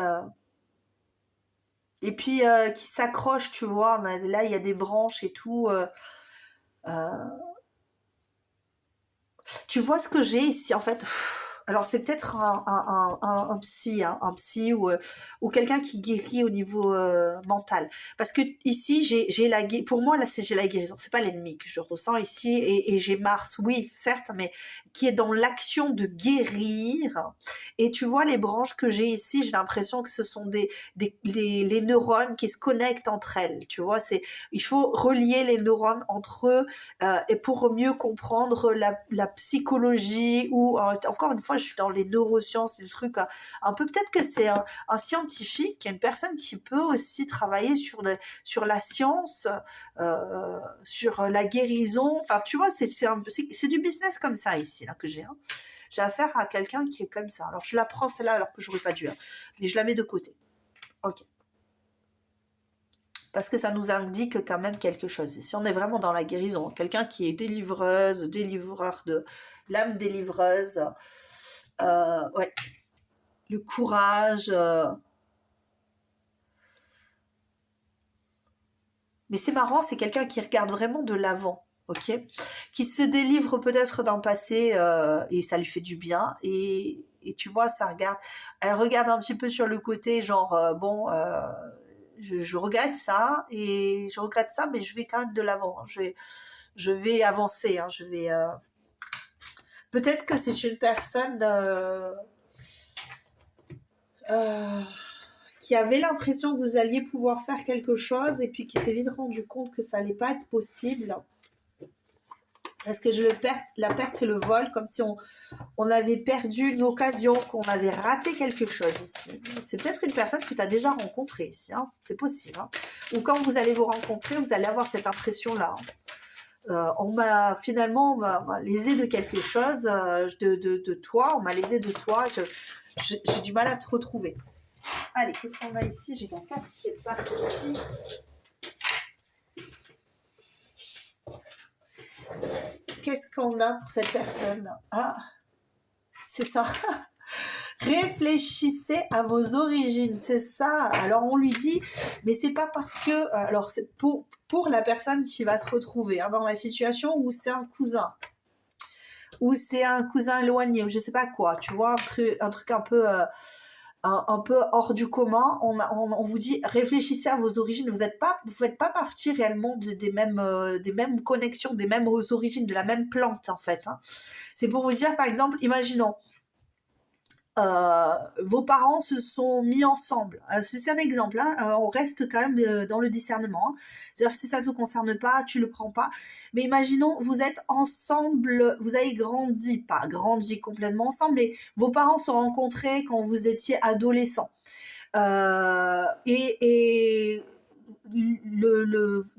et puis qui s'accroche, tu vois, là, il y a des branches et tout, euh, tu vois ce que j'ai ici, en fait. Alors, c'est peut-être un psy, hein, un psy ou quelqu'un qui guérit au niveau mental. Parce que ici, j'ai pour moi, là, j'ai la guérison. C'est pas l'ennemi que je ressens ici. Et j'ai Mars, oui, certes, mais qui est dans l'action de guérir. Et tu vois, les branches que j'ai ici, j'ai l'impression que ce sont les neurones qui se connectent entre elles. Tu vois, il faut relier les neurones entre eux et pour mieux comprendre la psychologie ou encore une fois je suis dans les neurosciences, des trucs un peu, peut-être que c'est un scientifique, une personne qui peut aussi travailler sur la science, sur la guérison, enfin tu vois c'est du business comme ça ici là que j'ai, hein. J'ai affaire à quelqu'un qui est comme ça, alors je la prends celle-là alors que j'aurais pas dû, hein, mais je la mets de côté. Ok, parce que ça nous indique quand même quelque chose. Si on est vraiment dans la guérison, quelqu'un qui est délivreuse, délivreur de l'âme délivreuse, ouais, le courage. Mais c'est marrant, c'est quelqu'un qui regarde vraiment de l'avant, ok, qui se délivre peut-être d'un passé et ça lui fait du bien. Et tu vois, elle regarde un petit peu sur le côté, genre bon. Je regrette ça et je regrette ça, mais je vais quand même de l'avant, hein. Je vais avancer, hein. Peut-être que c'est une personne euh, qui avait l'impression que vous alliez pouvoir faire quelque chose et puis qui s'est vite rendu compte que ça allait pas être possible. Parce que la perte et le vol, comme si on avait perdu une occasion, qu'on avait raté quelque chose ici. C'est peut-être une personne que tu as déjà rencontrée ici, hein. C'est possible, hein. Ou quand vous allez vous rencontrer, vous allez avoir cette impression-là, hein. On m'a lésé de quelque chose, de toi, on m'a lésé de toi, j'ai du mal à te retrouver. Allez, qu'est-ce qu'on a ici? J'ai la carte qui est partie. Qu'est-ce qu'on a pour cette personne? Ah, c'est ça. Réfléchissez à vos origines, c'est ça. Alors on lui dit, mais c'est pas parce que, alors c'est pour la personne qui va se retrouver, hein, dans la situation où c'est un cousin, ou c'est un cousin éloigné, ou je sais pas quoi, tu vois, un truc un peu hors du commun. On vous dit, réfléchissez à vos origines. Vous faites pas partie réellement des mêmes connexions, des mêmes origines, de la même plante en fait, hein. C'est pour vous dire, par exemple, imaginons, vos parents se sont mis ensemble. C'est un exemple, hein. On reste quand même dans le discernement, hein. C'est-à-dire si ça ne te concerne pas, tu le prends pas. Mais imaginons, vous êtes ensemble, vous avez pas grandi complètement ensemble, mais vos parents se sont rencontrés quand vous étiez adolescent. Et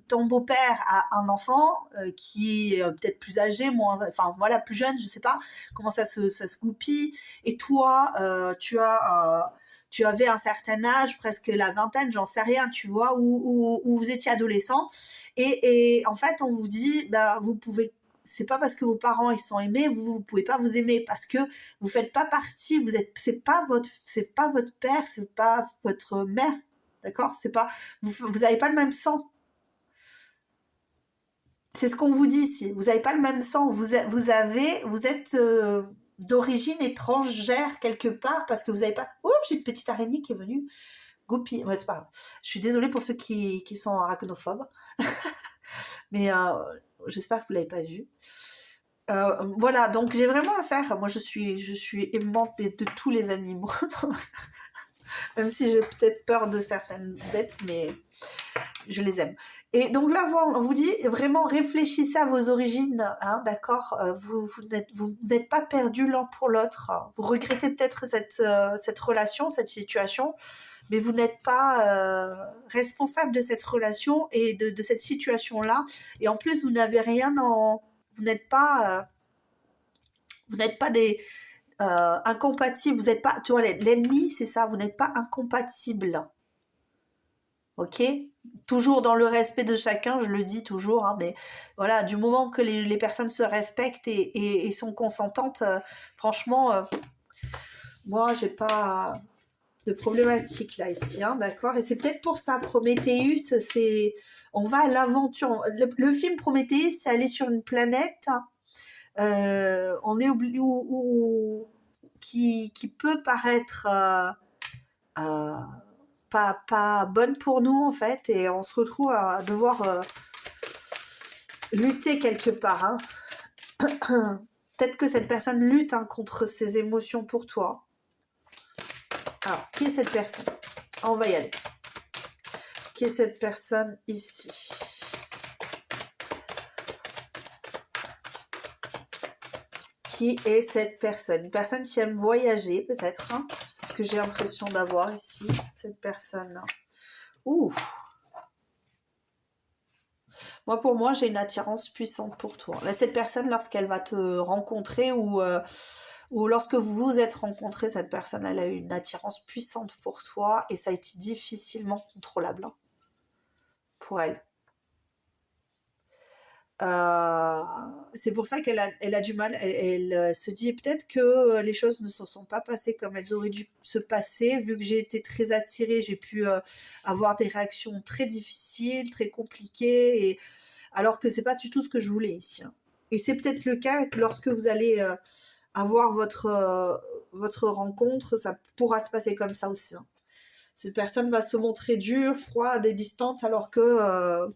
ton beau-père a un enfant qui est peut-être plus âgé, enfin voilà, plus jeune, je sais pas comment ça se goupille. Et toi, tu avais un certain âge, presque la vingtaine, j'en sais rien, tu vois, où vous étiez adolescent. Et en fait, on vous dit, ben, vous pouvez. C'est pas parce que vos parents ils sont aimés, vous pouvez pas vous aimer parce que vous faites pas partie, c'est pas votre père, c'est pas votre mère, d'accord, c'est pas, vous avez pas le même sang. C'est ce qu'on vous dit ici. Vous n'avez pas le même sang. Vous êtes d'origine étrangère quelque part parce que vous n'avez pas. Oh, j'ai une petite araignée qui est venue. Goupil, ouais, c'est pas grave. Je suis désolée pour ceux qui sont arachnophobes, mais j'espère que vous l'avez pas vu. Voilà, donc j'ai vraiment affaire. Moi, je suis aimante de tous les animaux, même si j'ai peut-être peur de certaines bêtes, mais je les aime. Et donc là, on vous dit vraiment réfléchissez à vos origines, hein, d'accord. Vous n'êtes pas perdus l'un pour l'autre. Vous regrettez peut-être cette relation, cette situation, mais vous n'êtes pas responsable de cette relation et de cette situation-là. Et en plus, vous n'avez rien en... Vous n'êtes pas des incompatibles. Vous n'êtes pas... Tu vois, l'ennemi, c'est ça. Vous n'êtes pas incompatibles. Ok, toujours dans le respect de chacun, je le dis toujours, hein, mais voilà, du moment que les personnes se respectent et sont consentantes, franchement, moi, j'ai pas de problématique là ici, hein, d'accord. Et c'est peut-être pour ça, Prométhéeus, on va à l'aventure. Le film Prométhéeus, c'est aller sur une planète, on est qui peut paraître euh, pas bonne pour nous en fait, et on se retrouve à devoir lutter quelque part, hein. Peut-être que cette personne lutte, hein, contre ses émotions pour toi. Alors, qui est cette personne? On va y aller. Qui est cette personne ici? Qui est cette personne? Une personne qui aime voyager, peut-être, hein. C'est ce que j'ai l'impression d'avoir ici, cette personne. Ouh. Moi, pour moi, j'ai une attirance puissante pour toi. Là, cette personne, lorsqu'elle va te rencontrer ou lorsque vous vous êtes rencontrés, cette personne, elle a eu une attirance puissante pour toi et ça a été difficilement contrôlable, hein, pour elle. C'est pour ça qu'elle a du mal. Elle se dit peut-être que les choses ne se sont pas passées comme elles auraient dû se passer. Vu que j'ai été très attirée, j'ai pu avoir des réactions très difficiles, très compliquées, alors que c'est pas du tout ce que je voulais ici, hein. Et c'est peut-être le cas que lorsque vous allez avoir votre rencontre, ça pourra se passer comme ça aussi, hein. Cette personne va se montrer dure, froide et distante, alors que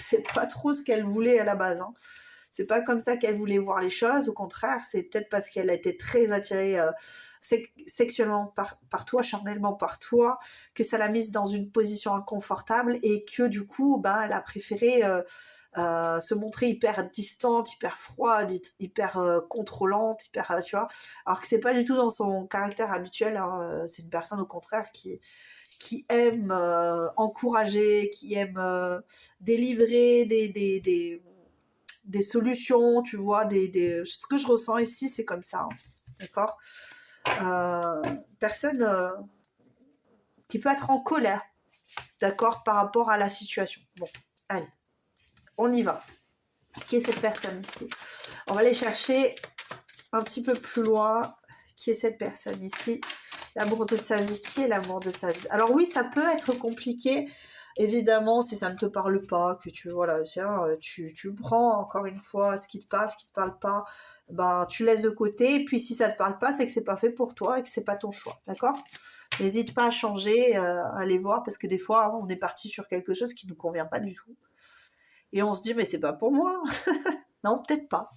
c'est pas trop ce qu'elle voulait à la base, hein. C'est pas comme ça qu'elle voulait voir les choses. Au contraire, c'est peut-être parce qu'elle a été très attirée sexuellement par toi, charnellement par toi, que ça l'a mise dans une position inconfortable et que du coup, ben, elle a préféré se montrer hyper distante, hyper froide, hyper contrôlante, hyper, tu vois. Alors que c'est pas du tout dans son caractère habituel, hein. C'est une personne au contraire qui aime encourager, qui aime délivrer des solutions, tu vois, ce que je ressens ici, c'est comme ça, hein, d'accord. Personne qui peut être en colère, d'accord, par rapport à la situation. Bon, allez, on y va. Qui est cette personne ici? On va aller chercher un petit peu plus loin. Qui est cette personne ici? L'amour de ta vie. Qui est l'amour de ta vie? Alors oui, ça peut être compliqué, évidemment, si ça ne te parle pas, que voilà, tiens, tu prends encore une fois ce qui te parle pas, ben tu laisses de côté. Et puis si ça te parle pas, c'est que c'est pas fait pour toi et que c'est pas ton choix, d'accord? N'hésite pas à changer, à aller voir, parce que des fois, on est parti sur quelque chose qui nous convient pas du tout. Et on se dit, mais c'est pas pour moi. Non, peut-être pas.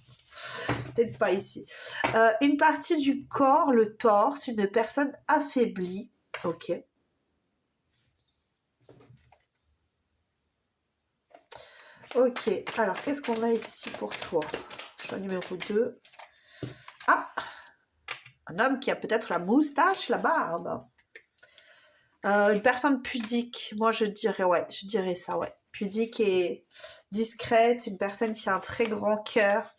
Peut-être pas ici. Une partie du corps, le torse, une personne affaiblie. Ok. Ok, alors qu'est-ce qu'on a ici pour toi? Choix numéro 2. Ah, un homme qui a peut-être la moustache, la barbe. Une personne pudique, moi je dirais ça, ouais. Pudique et discrète, une personne qui a un très grand cœur.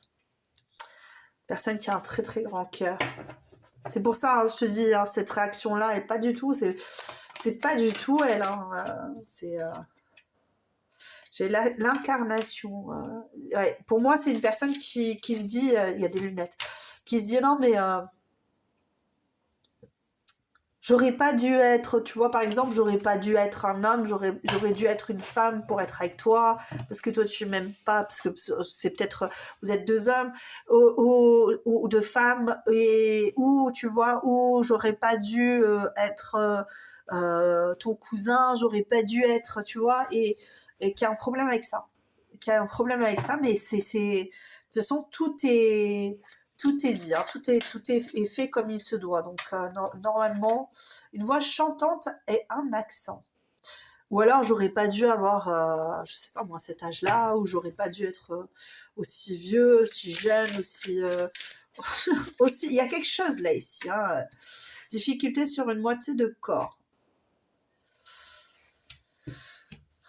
Personne qui a un très très grand cœur. C'est pour ça, hein, je te dis, hein, cette réaction-là, elle est pas du tout, c'est pas du tout elle, hein, j'ai l'incarnation. Ouais, pour moi, c'est une personne qui se dit, il y a des lunettes, qui se dit non mais j'aurais pas dû être, tu vois, par exemple, j'aurais pas dû être un homme, j'aurais dû être une femme pour être avec toi, parce que toi tu m'aimes pas, parce que c'est peut-être, vous êtes deux hommes, ou deux femmes, ou tu vois, ou j'aurais pas dû être ton cousin, j'aurais pas dû être, tu vois, et qui a un problème avec ça. Qui a un problème avec ça, mais de toute façon, tout est dit, hein, est fait comme il se doit. Donc, normalement, une voix chantante et un accent. Ou alors, j'aurais pas dû avoir, je sais pas moi, cet âge-là, ou j'aurais pas dû être aussi vieux, aussi jeune, aussi, aussi. Il y a quelque chose là ici. Hein. Difficulté sur une moitié de corps.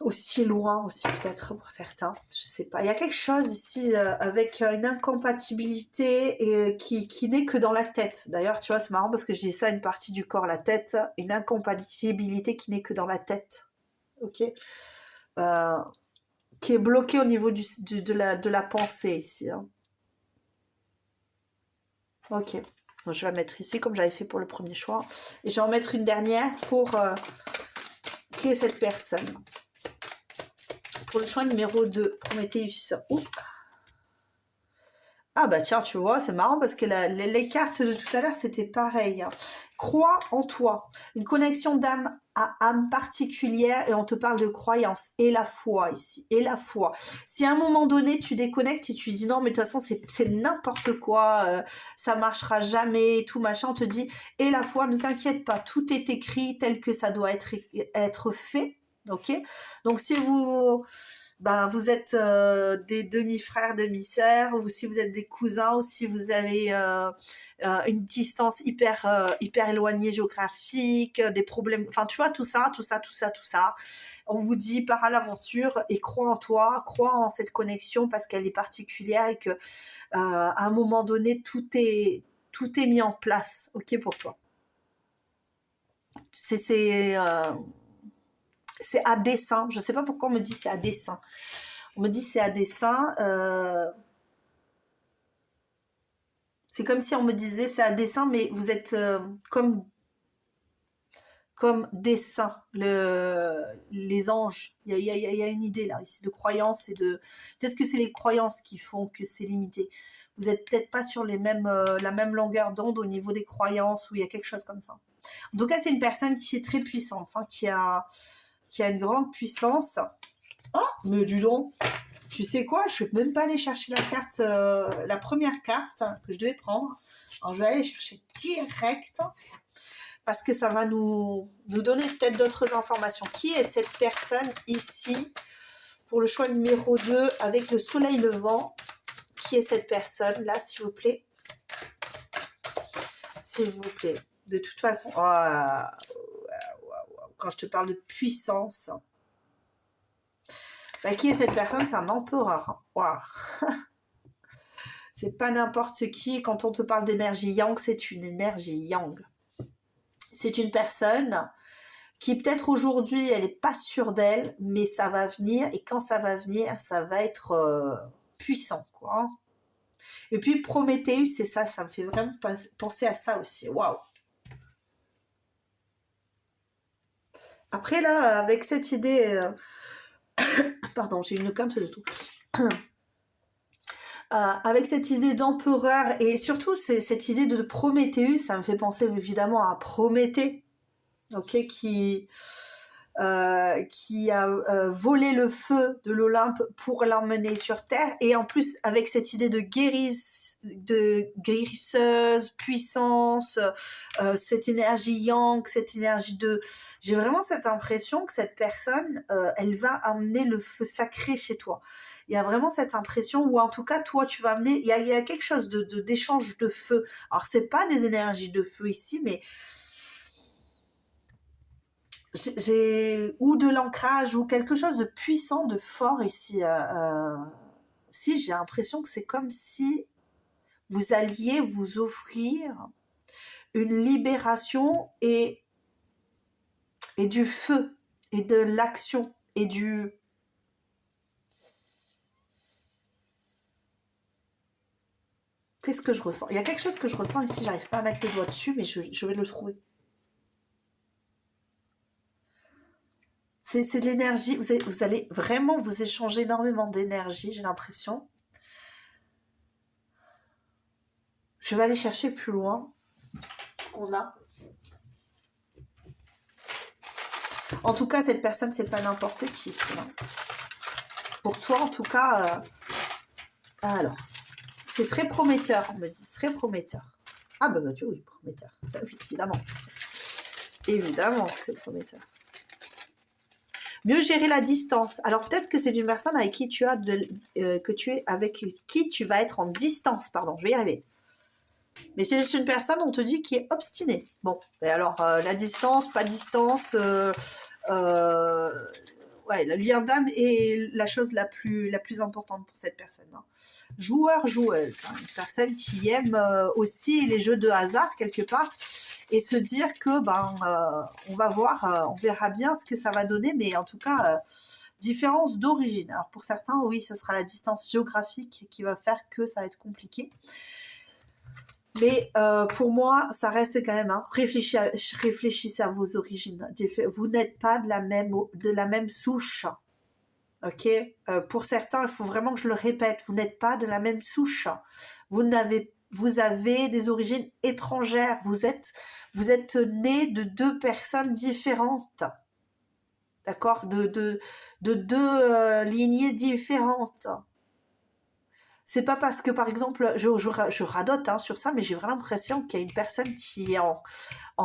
Aussi loin aussi peut-être pour certains, je sais pas. Il y a quelque chose ici avec une incompatibilité et, qui n'est que dans la tête. D'ailleurs, tu vois, c'est marrant parce que je dis ça, une partie du corps, la tête, une incompatibilité qui n'est que dans la tête. Ok, euh, qui est bloquée au niveau de la pensée ici. Hein. Ok, donc, je vais la mettre ici comme j'avais fait pour le premier choix. Et je vais en mettre une dernière pour qui est cette personne. Pour le choix numéro 2, Prométhéeus. Ah bah tiens, tu vois, c'est marrant parce que les cartes de tout à l'heure, c'était pareil. Hein. Crois en toi. Une connexion d'âme à âme particulière et on te parle de croyance et la foi ici. Et la foi. Si à un moment donné, tu déconnectes et tu dis non, mais de toute façon, c'est n'importe quoi, ça marchera jamais, tout machin, on te dit et la foi, ne t'inquiète pas, tout est écrit tel que ça doit être fait. Ok. Donc si vous êtes des demi-frères, demi-sœurs, ou si vous êtes des cousins, ou si vous avez une distance hyper éloignée géographique, des problèmes, enfin tu vois, tout ça. On vous dit pars à l'aventure et crois en toi, crois en cette connexion parce qu'elle est particulière et que à un moment donné, tout est mis en place, ok, pour toi. C'est à dessein. Je ne sais pas pourquoi on me dit c'est à dessein. On me dit c'est à dessein. C'est comme si on me disait c'est à dessein, mais vous êtes comme des saints, les anges. Il y a une idée là, ici, de croyance et de... Peut-être que c'est les croyances qui font que c'est limité. Vous n'êtes peut-être pas sur la même longueur d'onde au niveau des croyances ou il y a quelque chose comme ça. En tout cas, c'est une personne qui est très puissante, hein, qui a une grande puissance. Oh, mais dis donc, tu sais quoi, je ne vais même pas aller chercher la carte, la première carte que je devais prendre. Alors, je vais aller chercher direct parce que ça va nous donner peut-être d'autres informations. Qui est cette personne ici pour le choix numéro 2 avec le soleil levant? Qui est cette personne là, s'il vous plaît? S'il vous plaît. De toute façon, quand je te parle de puissance, qui est cette personne? C'est un empereur. Wow. C'est pas n'importe qui. Quand on te parle d'énergie yang, c'est une énergie yang. C'est une personne qui peut-être aujourd'hui, elle n'est pas sûre d'elle, mais ça va venir. Et quand ça va venir, ça va être puissant, quoi. Et puis Prométhéeus, c'est ça, ça me fait vraiment penser à ça aussi. Waouh. Après là, avec cette idée, pardon, j'ai une quinte de tout. Avec cette idée d'empereur et surtout cette idée de Prométhéeus, ça me fait penser évidemment à Prométhée, ok, qui a volé le feu de l'Olympe pour l'emmener sur Terre, et en plus avec cette idée de guérisseuse, puissance, cette énergie yang, cette énergie de... J'ai vraiment cette impression que cette personne, elle va amener le feu sacré chez toi. Il y a vraiment cette impression, ou en tout cas, toi, tu vas amener... Il y a quelque chose d'échange de feu. Alors, c'est pas des énergies de feu ici, mais... ou de l'ancrage ou quelque chose de puissant, de fort ici. Si, j'ai l'impression que c'est comme si vous alliez vous offrir une libération et du feu et de l'action et du... Qu'est-ce que je ressens? Il y a quelque chose que je ressens ici, j'arrive pas à mettre le doigt dessus, mais je vais le trouver. C'est de l'énergie, vous allez vraiment vous échanger énormément d'énergie, j'ai l'impression. Je vais aller chercher plus loin ce qu'on a. En tout cas, cette personne, c'est pas n'importe qui. Pour toi, en tout cas, alors, c'est très prometteur, on me dit, très prometteur. Ah bah oui, prometteur. Bah, oui, évidemment. Évidemment que c'est prometteur. Mieux gérer la distance. Alors peut-être que c'est une personne avec qui tu as avec qui tu vas être en distance, pardon, je vais y arriver. Mais c'est juste une personne, on te dit, qui est obstinée. Bon, et alors la distance, pas distance, ouais, le lien d'âme est la chose la plus importante pour cette personne. Hein. Joueur, joueuse, hein, une personne qui aime aussi les jeux de hasard quelque part et se dire que on va voir, on verra bien ce que ça va donner, mais en tout cas différence d'origine. Alors pour certains, oui, ce sera la distance géographique qui va faire que ça va être compliqué. Mais pour moi, ça reste quand même, hein, réfléchissez à vos origines. Vous n'êtes pas de la même souche. Ok, pour certains, il faut vraiment que je le répète, vous n'êtes pas de la même souche. Vous avez des origines étrangères. Vous êtes nés de deux personnes différentes. D'accord, de deux lignées différentes. C'est pas parce que, par exemple, je radote hein, sur ça, mais j'ai vraiment l'impression qu'il y a une personne qui est en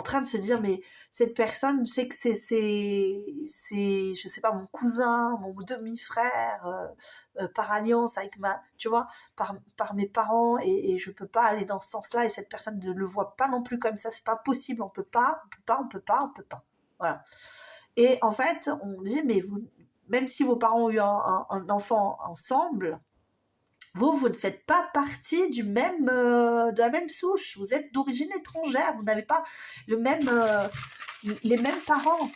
train de se dire, mais cette personne, je sais que c'est je sais pas, mon cousin, mon demi-frère, par alliance avec tu vois, par mes parents, et je peux pas aller dans ce sens-là, et cette personne ne le voit pas non plus comme ça, c'est pas possible, on peut pas. Voilà. Et en fait, on dit, mais vous, même si vos parents ont eu un enfant ensemble, vous ne faites pas partie de la même souche. Vous êtes d'origine étrangère. Vous n'avez pas les mêmes parents.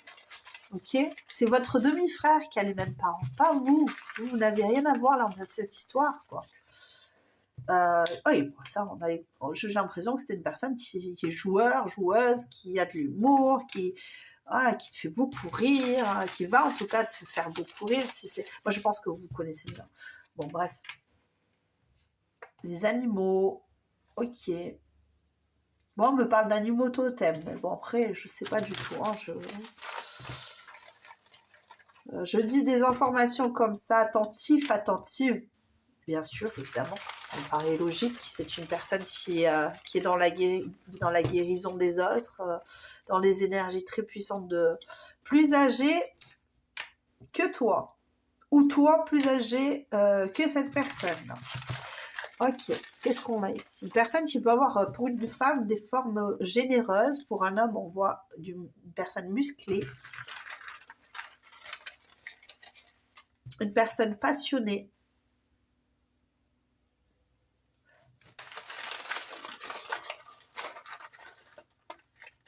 Ok, c'est votre demi-frère qui a les mêmes parents, pas vous. Vous n'avez rien à voir dans cette histoire, quoi. Oui, ça, j'ai l'impression que c'était une personne qui est joueuse, qui a de l'humour, qui te fait beaucoup rire, qui va en tout cas te faire beaucoup rire. Moi, je pense que vous connaissez bien. Bon, bref. Les animaux, ok. Bon, on me parle d'animaux totems, mais bon, après, je sais pas du tout. Hein, je dis des informations comme ça, attentive, bien sûr, évidemment. Ça me paraît logique. C'est une personne qui est dans la guérison des autres, dans les énergies très puissantes plus âgée que toi, ou toi plus âgé que cette personne. Ok, qu'est-ce qu'on a ici? Une personne qui peut avoir pour une femme des formes généreuses, pour un homme on voit une personne musclée, une personne passionnée,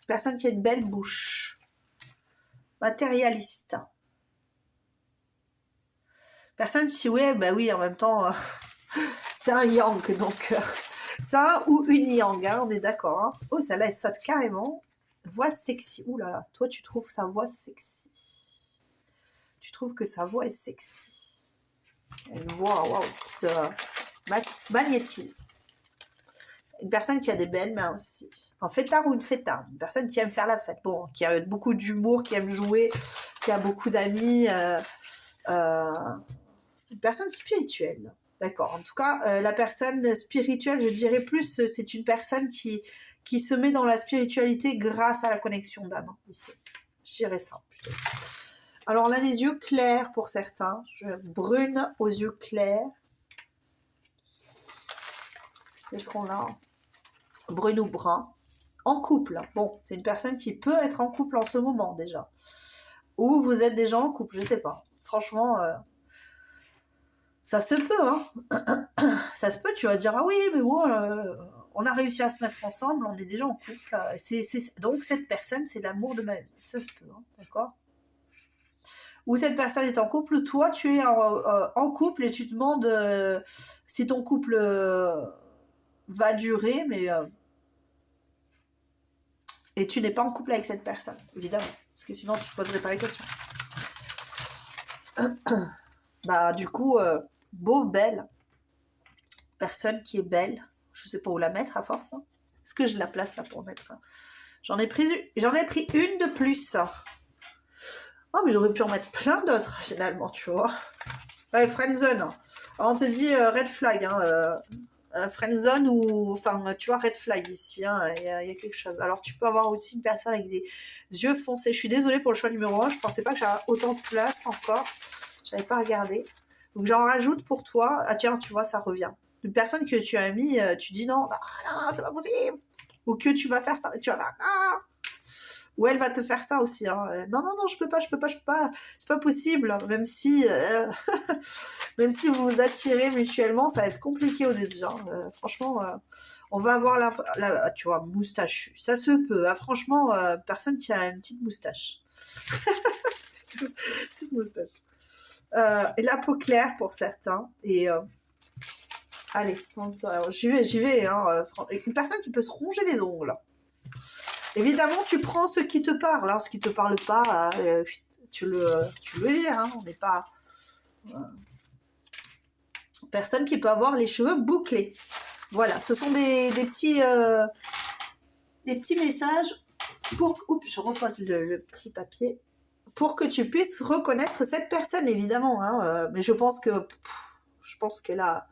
une personne qui a une belle bouche, matérialiste, personne qui, ouais, bah oui, en même temps... C'est un yang, donc c'est un ou une yang, hein, on est d'accord. Hein. Oh, celle-là, elle saute carrément. Voix sexy. Ouh là là, toi, tu trouves sa voix sexy. Tu trouves que sa voix est sexy. Une voix, waouh, qui te magnétise. Une personne qui a des belles mains aussi. Un fêtard ou une fêtarde. Une personne qui aime faire la fête. Bon, qui a beaucoup d'humour, qui aime jouer, qui a beaucoup d'amis. Une personne spirituelle. D'accord. En tout cas, la personne spirituelle, je dirais plus, c'est une personne qui se met dans la spiritualité grâce à la connexion d'âme. Ici. Je dirais ça plutôt. Alors, on a les yeux clairs pour certains. Brune aux yeux clairs. Qu'est-ce qu'on a? Brune ou brun. En couple. Bon, c'est une personne qui peut être en couple en ce moment déjà. Ou vous êtes déjà en couple, je sais pas. Franchement... ça se peut, hein. Ça se peut, tu vas dire, ah oui, mais bon, on a réussi à se mettre ensemble, on est déjà en couple. Donc, cette personne, c'est l'amour de ma vie. Ça se peut, hein, d'accord? Ou cette personne est en couple, toi, tu es en couple et tu te demandes si ton couple va durer, mais... et tu n'es pas en couple avec cette personne, évidemment. Parce que sinon, tu ne te poserais pas la question. Bah, du coup... beau, belle, personne qui est belle, je sais pas où la mettre à force. Hein. Est-ce que je la place là pour mettre? J'en ai pris une de plus. Oh, mais j'aurais pu en mettre plein d'autres, finalement, tu vois. Ouais, friendzone. Alors, on te dit red flag, hein, friendzone ou... Enfin, tu vois, red flag ici, hein, il y a quelque chose. Alors, tu peux avoir aussi une personne avec des yeux foncés. Je suis désolée pour le choix numéro 1. Je pensais pas que j'avais autant de place encore. J'avais pas regardé. Donc, j'en rajoute pour toi. Ah, tiens, tu vois, ça revient. Une personne que tu as mis, tu dis non, non, c'est pas possible. Ou que tu vas faire ça, tu vas faire... Ah, ou elle va te faire ça aussi. Hein. Non, non, non, je peux pas. C'est pas possible. Même si vous vous attirez mutuellement, ça va être compliqué au début. Hein. Franchement, on va avoir tu vois, moustachu. Ça se peut. Hein. Franchement, personne qui a une petite moustache. Petite moustache. Et la peau claire pour certains. Et allez, j'y vais. Hein. Une personne qui peut se ronger les ongles. Évidemment, tu prends ce qui te parle. Hein. Ce qui te parle pas, tu le vires. Hein. On n'est pas... personne qui peut avoir les cheveux bouclés. Voilà, ce sont des petits messages pour... Oups, je repose le petit papier. Pour que tu puisses reconnaître cette personne, évidemment. Hein, mais je pense que là...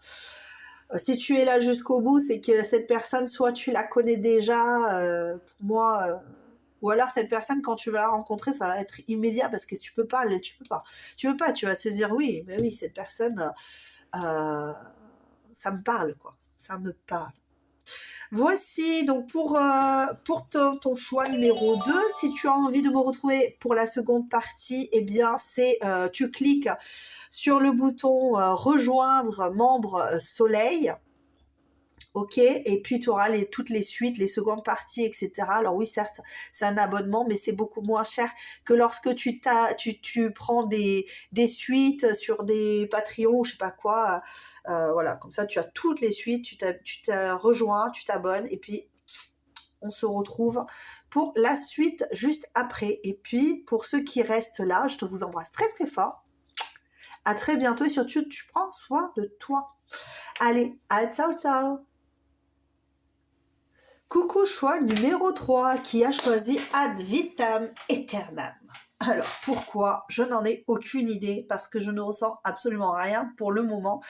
si tu es là jusqu'au bout, c'est que cette personne, soit tu la connais déjà, pour moi... ou alors cette personne, quand tu vas la rencontrer, ça va être immédiat parce que tu peux pas, tu vas te dire oui, mais oui, cette personne, ça me parle quoi, ça me parle. Voici donc pour ton choix numéro 2. Si tu as envie de me retrouver pour la seconde partie, eh bien c'est tu cliques sur le bouton rejoindre membre soleil. Ok, et puis tu auras toutes les suites, les secondes parties, etc. Alors oui, certes, c'est un abonnement, mais c'est beaucoup moins cher que lorsque tu prends des suites sur des Patreons ou je sais pas quoi. Voilà, comme ça, tu as toutes les suites, tu t'as rejoint, tu t'abonnes, et puis on se retrouve pour la suite juste après. Et puis, pour ceux qui restent là, je te vous embrasse très très fort. À très bientôt et surtout, tu prends soin de toi. Allez, à ciao ciao. Coucou choix numéro 3 qui a choisi ad vitam aeternam. Alors pourquoi? Je n'en ai aucune idée parce que je ne ressens absolument rien pour le moment.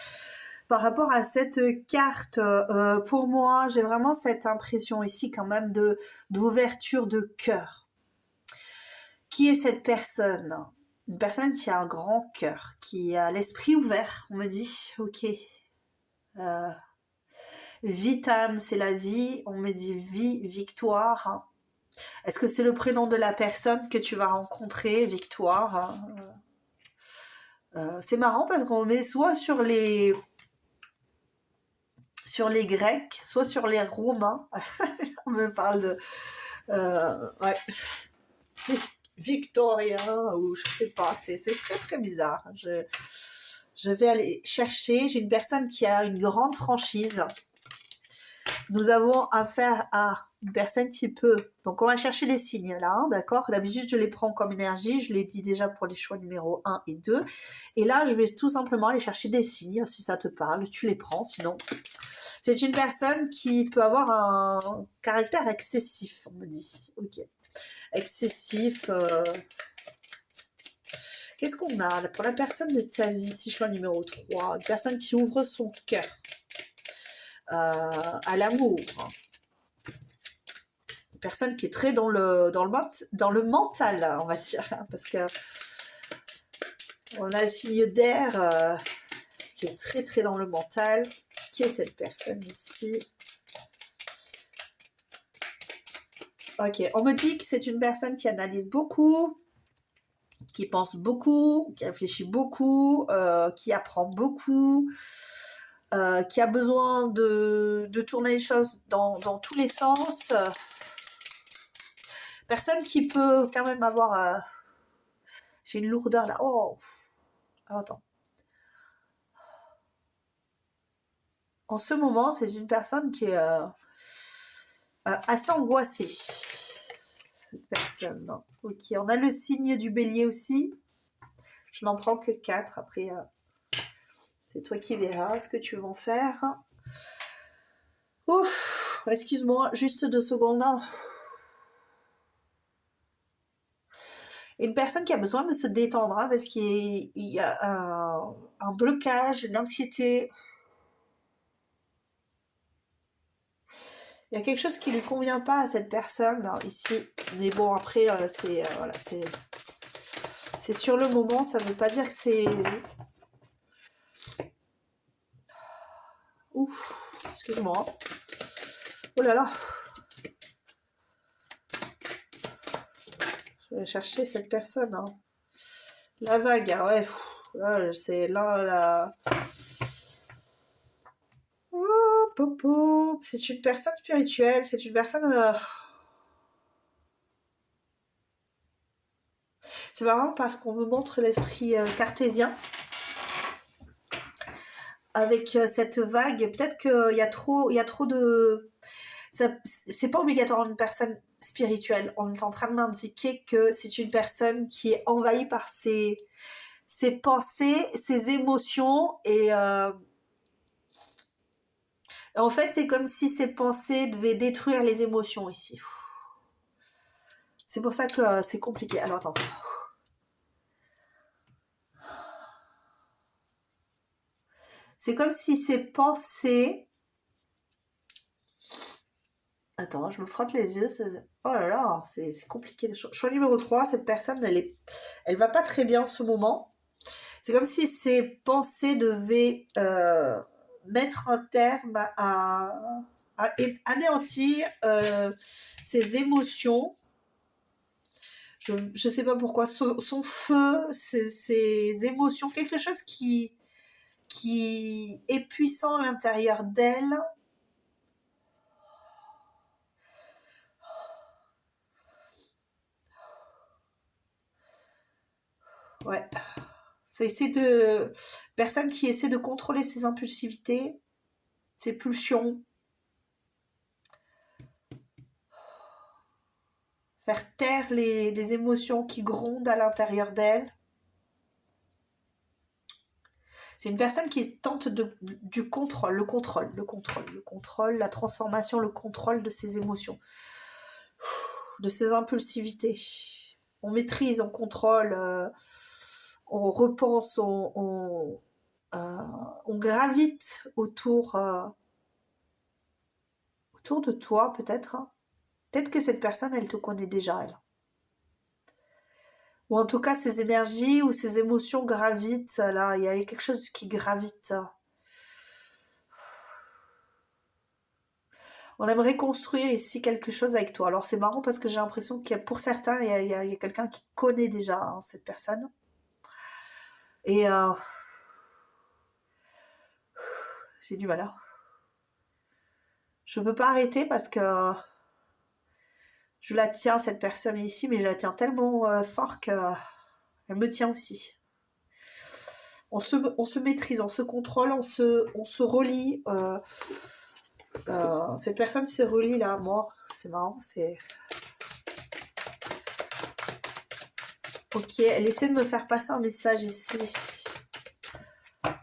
Par rapport à cette carte, pour moi, j'ai vraiment cette impression ici quand même d'ouverture de cœur. Qui est cette personne? Une personne qui a un grand cœur, qui a l'esprit ouvert, on me dit, ok. Vitam, c'est la vie, on me dit vie, victoire. Est-ce que c'est le prénom de la personne que tu vas rencontrer, Victoire? C'est marrant parce qu'on met soit sur les Grecs, soit sur les Romains. On me parle de ouais. Victoria ou je sais pas, c'est très très bizarre. Je vais aller chercher. J'ai une personne qui a une grande franchise. Nous avons affaire à une personne qui peut... Donc, on va chercher les signes là, hein, d'accord? D'habitude, je les prends comme énergie. Je l'ai dit déjà pour les choix numéro 1 et 2. Et là, je vais tout simplement aller chercher des signes. Si ça te parle, tu les prends. Sinon, c'est une personne qui peut avoir un caractère excessif, on me dit. Ok. Excessif. Qu'est-ce qu'on a pour la personne de ta vie? Si choix numéro 3. Une personne qui ouvre son cœur. À l'amour. Une personne qui est très dans le mental, on va dire, parce que on a un signe d'air qui est très très dans le mental. Qui est cette personne ici? Ok, on me dit que c'est une personne qui analyse beaucoup, qui pense beaucoup, qui réfléchit beaucoup, qui apprend beaucoup, qui a besoin de tourner les choses dans tous les sens. Personne qui peut quand même avoir... j'ai une lourdeur là. Oh, attends. En ce moment, c'est une personne qui est assez angoissée. Cette personne. Ok, on a le signe du bélier aussi. Je n'en prends que 4. Après, c'est toi qui verras ce que tu vas en faire. Ouf, excuse-moi, juste 2 secondes. Et une personne qui a besoin de se détendre, hein, parce qu'il y a un blocage, une anxiété. Il y a quelque chose qui lui convient pas à cette personne hein, ici. Mais bon, après, voilà, c'est sur le moment, ça veut pas dire que c'est... Ouf, excuse-moi. Oh là là. Je vais chercher cette personne. Hein. La vague, ah ouais. Là, c'est là, là. Oh, popo. C'est une personne spirituelle. C'est une personne... C'est marrant parce qu'on me montre l'esprit cartésien. Avec cette vague, peut-être qu'il y a trop de... C'est pas obligatoire une personne spirituelle. On est en train de m'indiquer que c'est une personne qui est envahie par ses pensées, ses émotions et en fait c'est comme si ses pensées devaient détruire les émotions ici. C'est pour ça que c'est compliqué. Alors attends. C'est comme si ses pensées... Attends, je me frotte les yeux. Oh là là, c'est compliqué. Choix numéro 3, cette personne, elle va pas très bien en ce moment. C'est comme si ses pensées devaient mettre un terme à anéantir ses émotions. Je ne sais pas pourquoi. Son feu, ses émotions, quelque chose qui est puissant à l'intérieur d'elle. Ouais. C'est de personnes qui essaient de contrôler ses impulsivités, ses pulsions, faire taire les émotions qui grondent à l'intérieur d'elle. C'est une personne qui tente du contrôle, le contrôle, la transformation, le contrôle de ses émotions, de ses impulsivités. On maîtrise, on contrôle, on repense, on gravite autour de toi peut-être. Peut-être que cette personne, elle te connaît déjà, elle. Ou en tout cas, ses énergies ou ses émotions gravitent, là. Il y a quelque chose qui gravite. On aimerait construire ici quelque chose avec toi. Alors, c'est marrant parce que j'ai l'impression qu'il y a, pour certains, il y a quelqu'un qui connaît déjà hein, cette personne. Et j'ai du mal. Hein. Je ne peux pas arrêter parce que je la tiens, cette personne ici, mais je la tiens tellement fort qu'elle me tient aussi. On se maîtrise, on se contrôle, on se relie. Cette personne se relie là à moi. C'est marrant, c'est... Ok, elle essaie de me faire passer un message ici.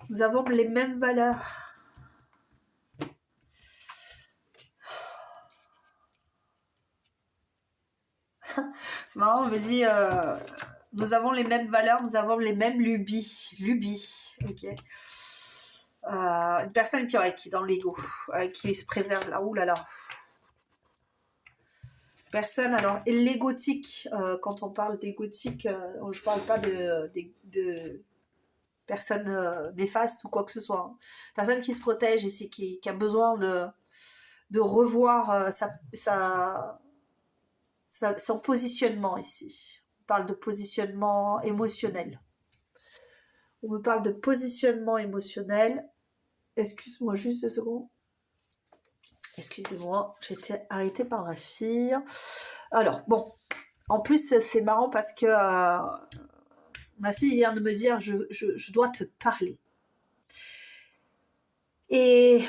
Nous avons les mêmes valeurs. C'est marrant, on me dit nous avons les mêmes valeurs, nous avons les mêmes lubies. Ok. Une personne qui est dans l'ego, qui se préserve là. Ouh là là. Personne, alors, l'égotique, quand on parle d'égotique, je parle pas de personnes néfastes ou quoi que ce soit. Hein. Personne qui se protège ici, qui a besoin de revoir son positionnement ici. On parle de positionnement émotionnel. On me parle de positionnement émotionnel. Excuse-moi juste 2 secondes. Excusez-moi, j'étais arrêtée par ma fille. Alors, bon. En plus, c'est marrant parce que ma fille vient de me dire je dois te parler. Et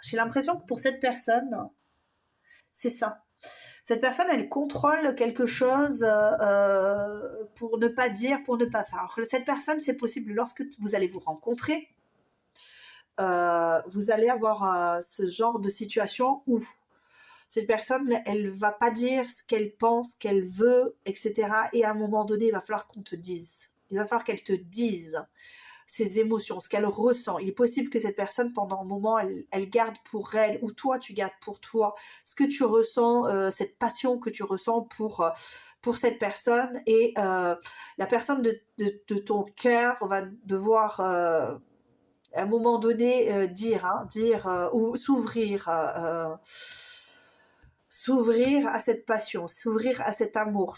j'ai l'impression que pour cette personne, c'est ça. Cette personne, elle contrôle quelque chose pour ne pas dire, pour ne pas faire. Alors, cette personne, c'est possible lorsque vous allez vous rencontrer, vous allez avoir ce genre de situation où Cette personne, elle va pas dire ce qu'elle pense, qu'elle veut, etc. Et à un moment donné, il va falloir qu'on te dise. Il va falloir qu'elle te dise ses émotions, ce qu'elle ressent. Il est possible que cette personne, pendant un moment, elle garde pour elle, ou toi, tu gardes pour toi, ce que tu ressens, cette passion que tu ressens pour cette personne. Et la personne de ton cœur va devoir, à un moment donné, dire ou s'ouvrir à cette passion, s'ouvrir à cet amour,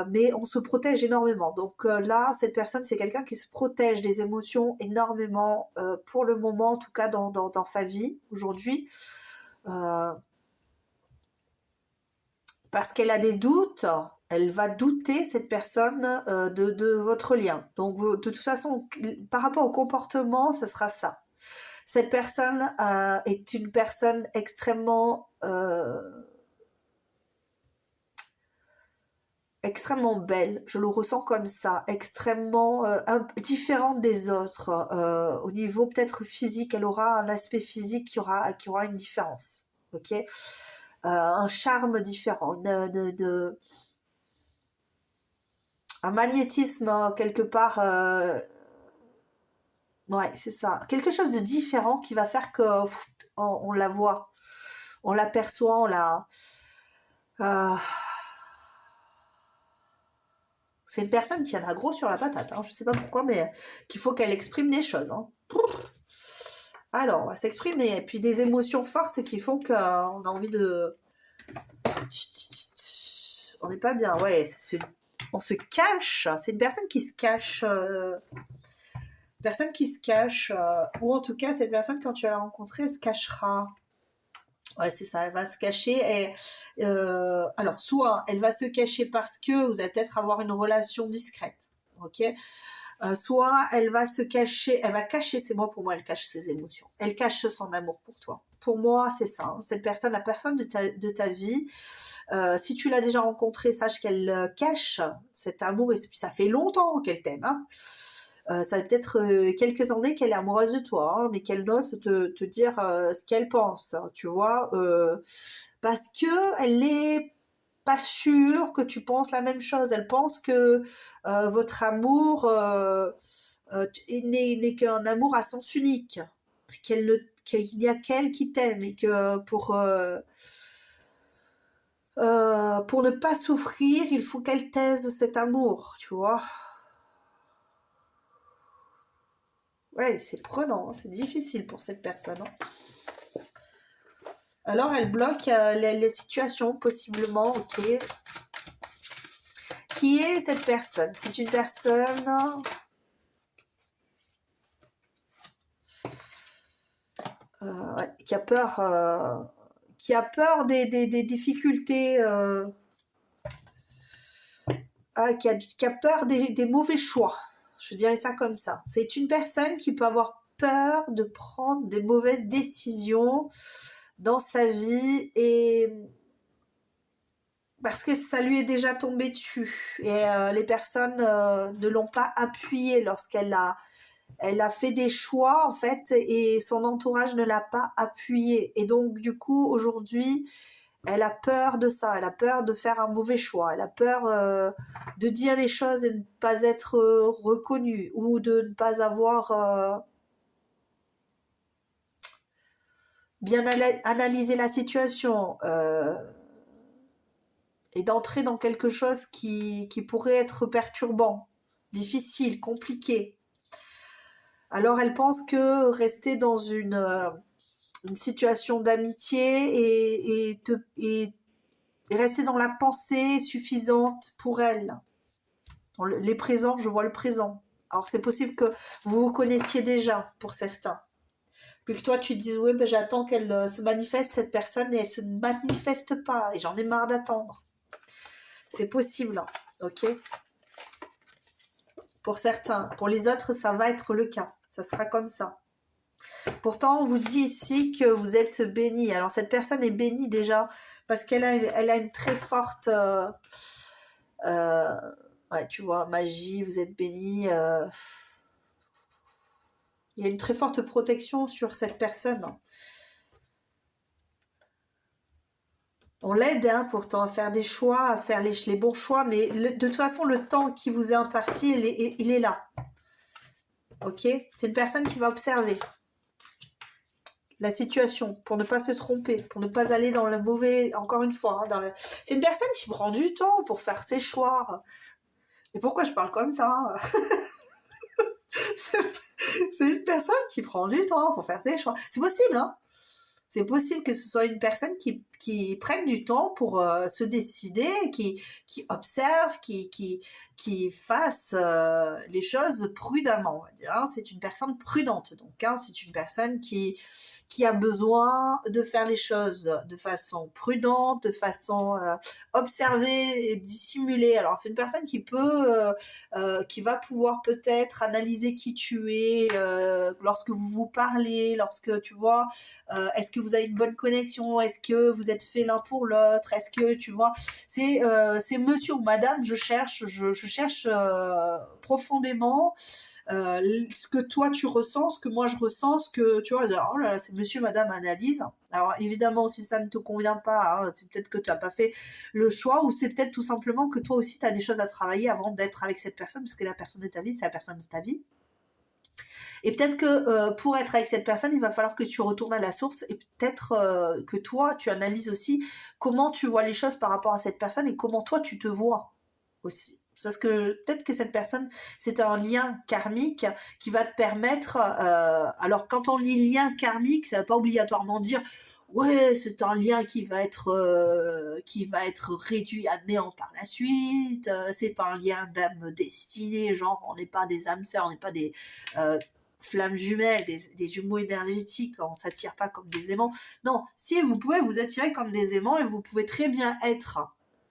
mais on se protège énormément. Donc là, cette personne, c'est quelqu'un qui se protège des émotions énormément, pour le moment, en tout cas dans sa vie, aujourd'hui, euh, parce qu'elle a des doutes, elle va douter, cette personne, de votre lien. Donc, de toute façon, par rapport au comportement, ça sera ça. Cette personne est une personne extrêmement belle, je le ressens comme ça, extrêmement différente des autres. Au niveau peut-être physique, elle aura un aspect physique qui aura une différence. Ok, un charme différent, un magnétisme quelque part. Ouais, c'est ça. Quelque chose de différent qui va faire que on la voit, on l'aperçoit, on la. euh, C'est une personne qui en a gros sur la patate, hein. Je sais pas pourquoi, mais qu'il faut qu'elle exprime des choses, hein. Alors, on va s'exprimer. Et puis des émotions fortes qui font qu'on a envie de. On n'est pas bien, ouais. On se cache. C'est une personne qui se cache. Personne qui se cache. Ou en tout cas, cette personne, quand tu vas la rencontrer, elle se cachera. Ouais, c'est ça, elle va se cacher. Et, alors, soit elle va se cacher parce que vous allez peut-être avoir une relation discrète. Ok, soit elle va se cacher, elle va cacher, pour moi, elle cache ses émotions. Elle cache son amour pour toi. Pour moi, c'est ça. Hein. Cette personne, la personne de ta vie, si tu l'as déjà rencontrée, sache qu'elle cache cet amour. Et puis, ça fait longtemps qu'elle t'aime. Hein. Ça fait peut-être quelques années qu'elle est amoureuse de toi, hein, mais qu'elle n'ose te dire ce qu'elle pense, hein, tu vois, parce que elle n'est pas sûre que tu penses la même chose. Elle pense que votre amour n'est qu'un amour à sens unique, qu'il n'y a qu'elle qui t'aime et que pour ne pas souffrir, il faut qu'elle taise cet amour, tu vois. Ouais, c'est prenant, hein, c'est difficile pour cette personne. Hein. Alors, elle bloque les situations, possiblement, ok. Qui est cette personne? C'est une personne ouais, qui a peur des difficultés, qui a peur des mauvais choix. Je dirais ça comme ça. C'est une personne qui peut avoir peur de prendre des mauvaises décisions dans sa vie et parce que ça lui est déjà tombé dessus et les personnes ne l'ont pas appuyée lorsqu'elle a fait des choix en fait et son entourage ne l'a pas appuyée et donc du coup aujourd'hui elle a peur de ça, elle a peur de faire un mauvais choix, elle a peur de dire les choses et de ne pas être reconnue ou de ne pas avoir bien analysé la situation et d'entrer dans quelque chose qui pourrait être perturbant, difficile, compliqué. Alors elle pense que rester dans une situation d'amitié et rester dans la pensée suffisante pour elle. Dans les présents, je vois le présent. Alors c'est possible que vous vous connaissiez déjà pour certains. Puis que toi tu te dises oui ben j'attends qu'elle se manifeste cette personne et elle se manifeste pas et j'en ai marre d'attendre. C'est possible, hein, ok. Pour certains, pour les autres ça va être le cas, ça sera comme ça. Pourtant, on vous dit ici que vous êtes béni. Alors, cette personne est bénie déjà parce qu'elle a une très forte... ouais, tu vois, magie, vous êtes béni. Il y a une très forte protection sur cette personne. On l'aide hein, pourtant à faire des choix, à faire les bons choix, mais de toute façon, le temps qui vous est imparti, il est là. Ok? C'est une personne qui va observer la situation pour ne pas se tromper, pour ne pas aller dans le mauvais, encore une fois, hein, c'est une personne qui prend du temps pour faire ses choix. Et pourquoi je parle comme ça? C'est une personne qui prend du temps pour faire ses choix. C'est possible, hein? C'est possible que ce soit une personne qui prenne du temps pour se décider, qui observe, qui fasse les choses prudemment, on va dire. Hein. C'est une personne prudente, donc. Hein, c'est une personne qui a besoin de faire les choses de façon prudente, de façon observée et dissimulée. Alors, c'est une personne qui va pouvoir peut-être analyser qui tu es lorsque vous vous parlez, lorsque tu vois, est-ce que vous avez une bonne connexion, est-ce que vous êtes fait l'un pour l'autre, est-ce que tu vois, c'est monsieur ou madame, je cherche profondément ce que toi tu ressens, ce que moi je ressens, ce que tu vois, oh là là, c'est monsieur, madame analyse. Alors évidemment, si ça ne te convient pas, hein, c'est peut-être que tu n'as pas fait le choix, ou c'est peut-être tout simplement que toi aussi tu as des choses à travailler avant d'être avec cette personne, parce que la personne de ta vie, c'est la personne de ta vie. Et peut-être que pour être avec cette personne, il va falloir que tu retournes à la source et peut-être que toi, tu analyses aussi comment tu vois les choses par rapport à cette personne et comment toi, tu te vois aussi. Parce que peut-être que cette personne, c'est un lien karmique qui va te permettre... alors, quand on lit lien karmique, ça ne va pas obligatoirement dire ouais, c'est un lien qui va être réduit à néant par la suite. C'est pas un lien d'âme destinée, genre on n'est pas des âmes sœurs, on n'est pas des flammes jumelles, des jumeaux énergétiques, on s'attire pas comme des aimants. Non, si vous pouvez vous attirer comme des aimants et vous pouvez très bien être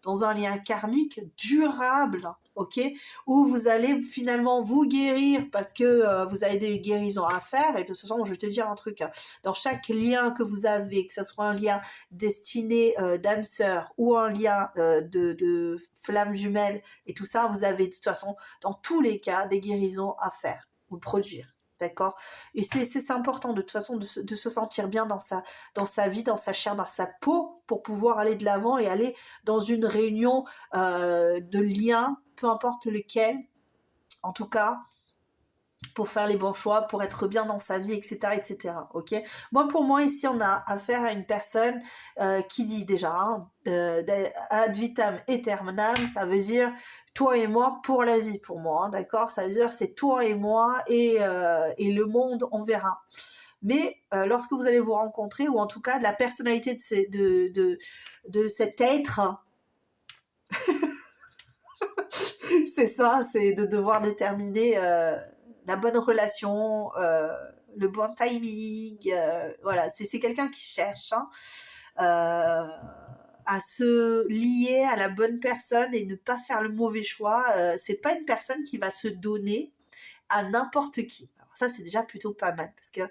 dans un lien karmique durable, ok, où vous allez finalement vous guérir parce que vous avez des guérisons à faire. Et de toute façon, je vais te dire un truc, hein, dans chaque lien que vous avez, que ce soit un lien destiné d'âme sœur ou un lien de flamme jumelle et tout ça, vous avez de toute façon, dans tous les cas, des guérisons à faire ou produire. D'accord. Et c'est important de toute façon de se sentir bien dans sa vie, dans sa chair, dans sa peau, pour pouvoir aller de l'avant et aller dans une réunion de liens, peu importe lequel, en tout cas, pour faire les bons choix, pour être bien dans sa vie, etc., etc. Ok. Moi, pour moi, ici, on a affaire à une personne qui dit déjà hein, ad vitam aeternam, ça veut dire toi et moi pour la vie, pour moi, hein, d'accord. Ça veut dire c'est toi et moi et le monde, on verra. Mais lorsque vous allez vous rencontrer, ou en tout cas la personnalité de cet être, c'est ça, c'est de devoir déterminer la bonne relation, le bon timing. Voilà, c'est quelqu'un qui cherche hein, à se lier à la bonne personne et ne pas faire le mauvais choix. C'est pas une personne qui va se donner à n'importe qui. Alors ça, c'est déjà plutôt pas mal parce que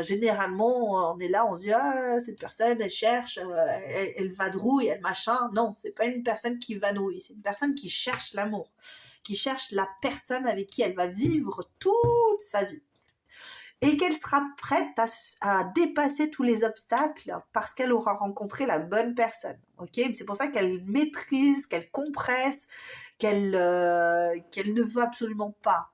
généralement, on est là, on se dit ah cette personne, elle cherche, elle vadrouille, elle machin. Non, c'est pas une personne qui vadrouille, c'est une personne qui cherche l'amour, qui cherche la personne avec qui elle va vivre toute sa vie et qu'elle sera prête à dépasser tous les obstacles parce qu'elle aura rencontré la bonne personne. Ok, c'est pour ça qu'elle maîtrise, qu'elle compresse, qu'elle ne veut absolument pas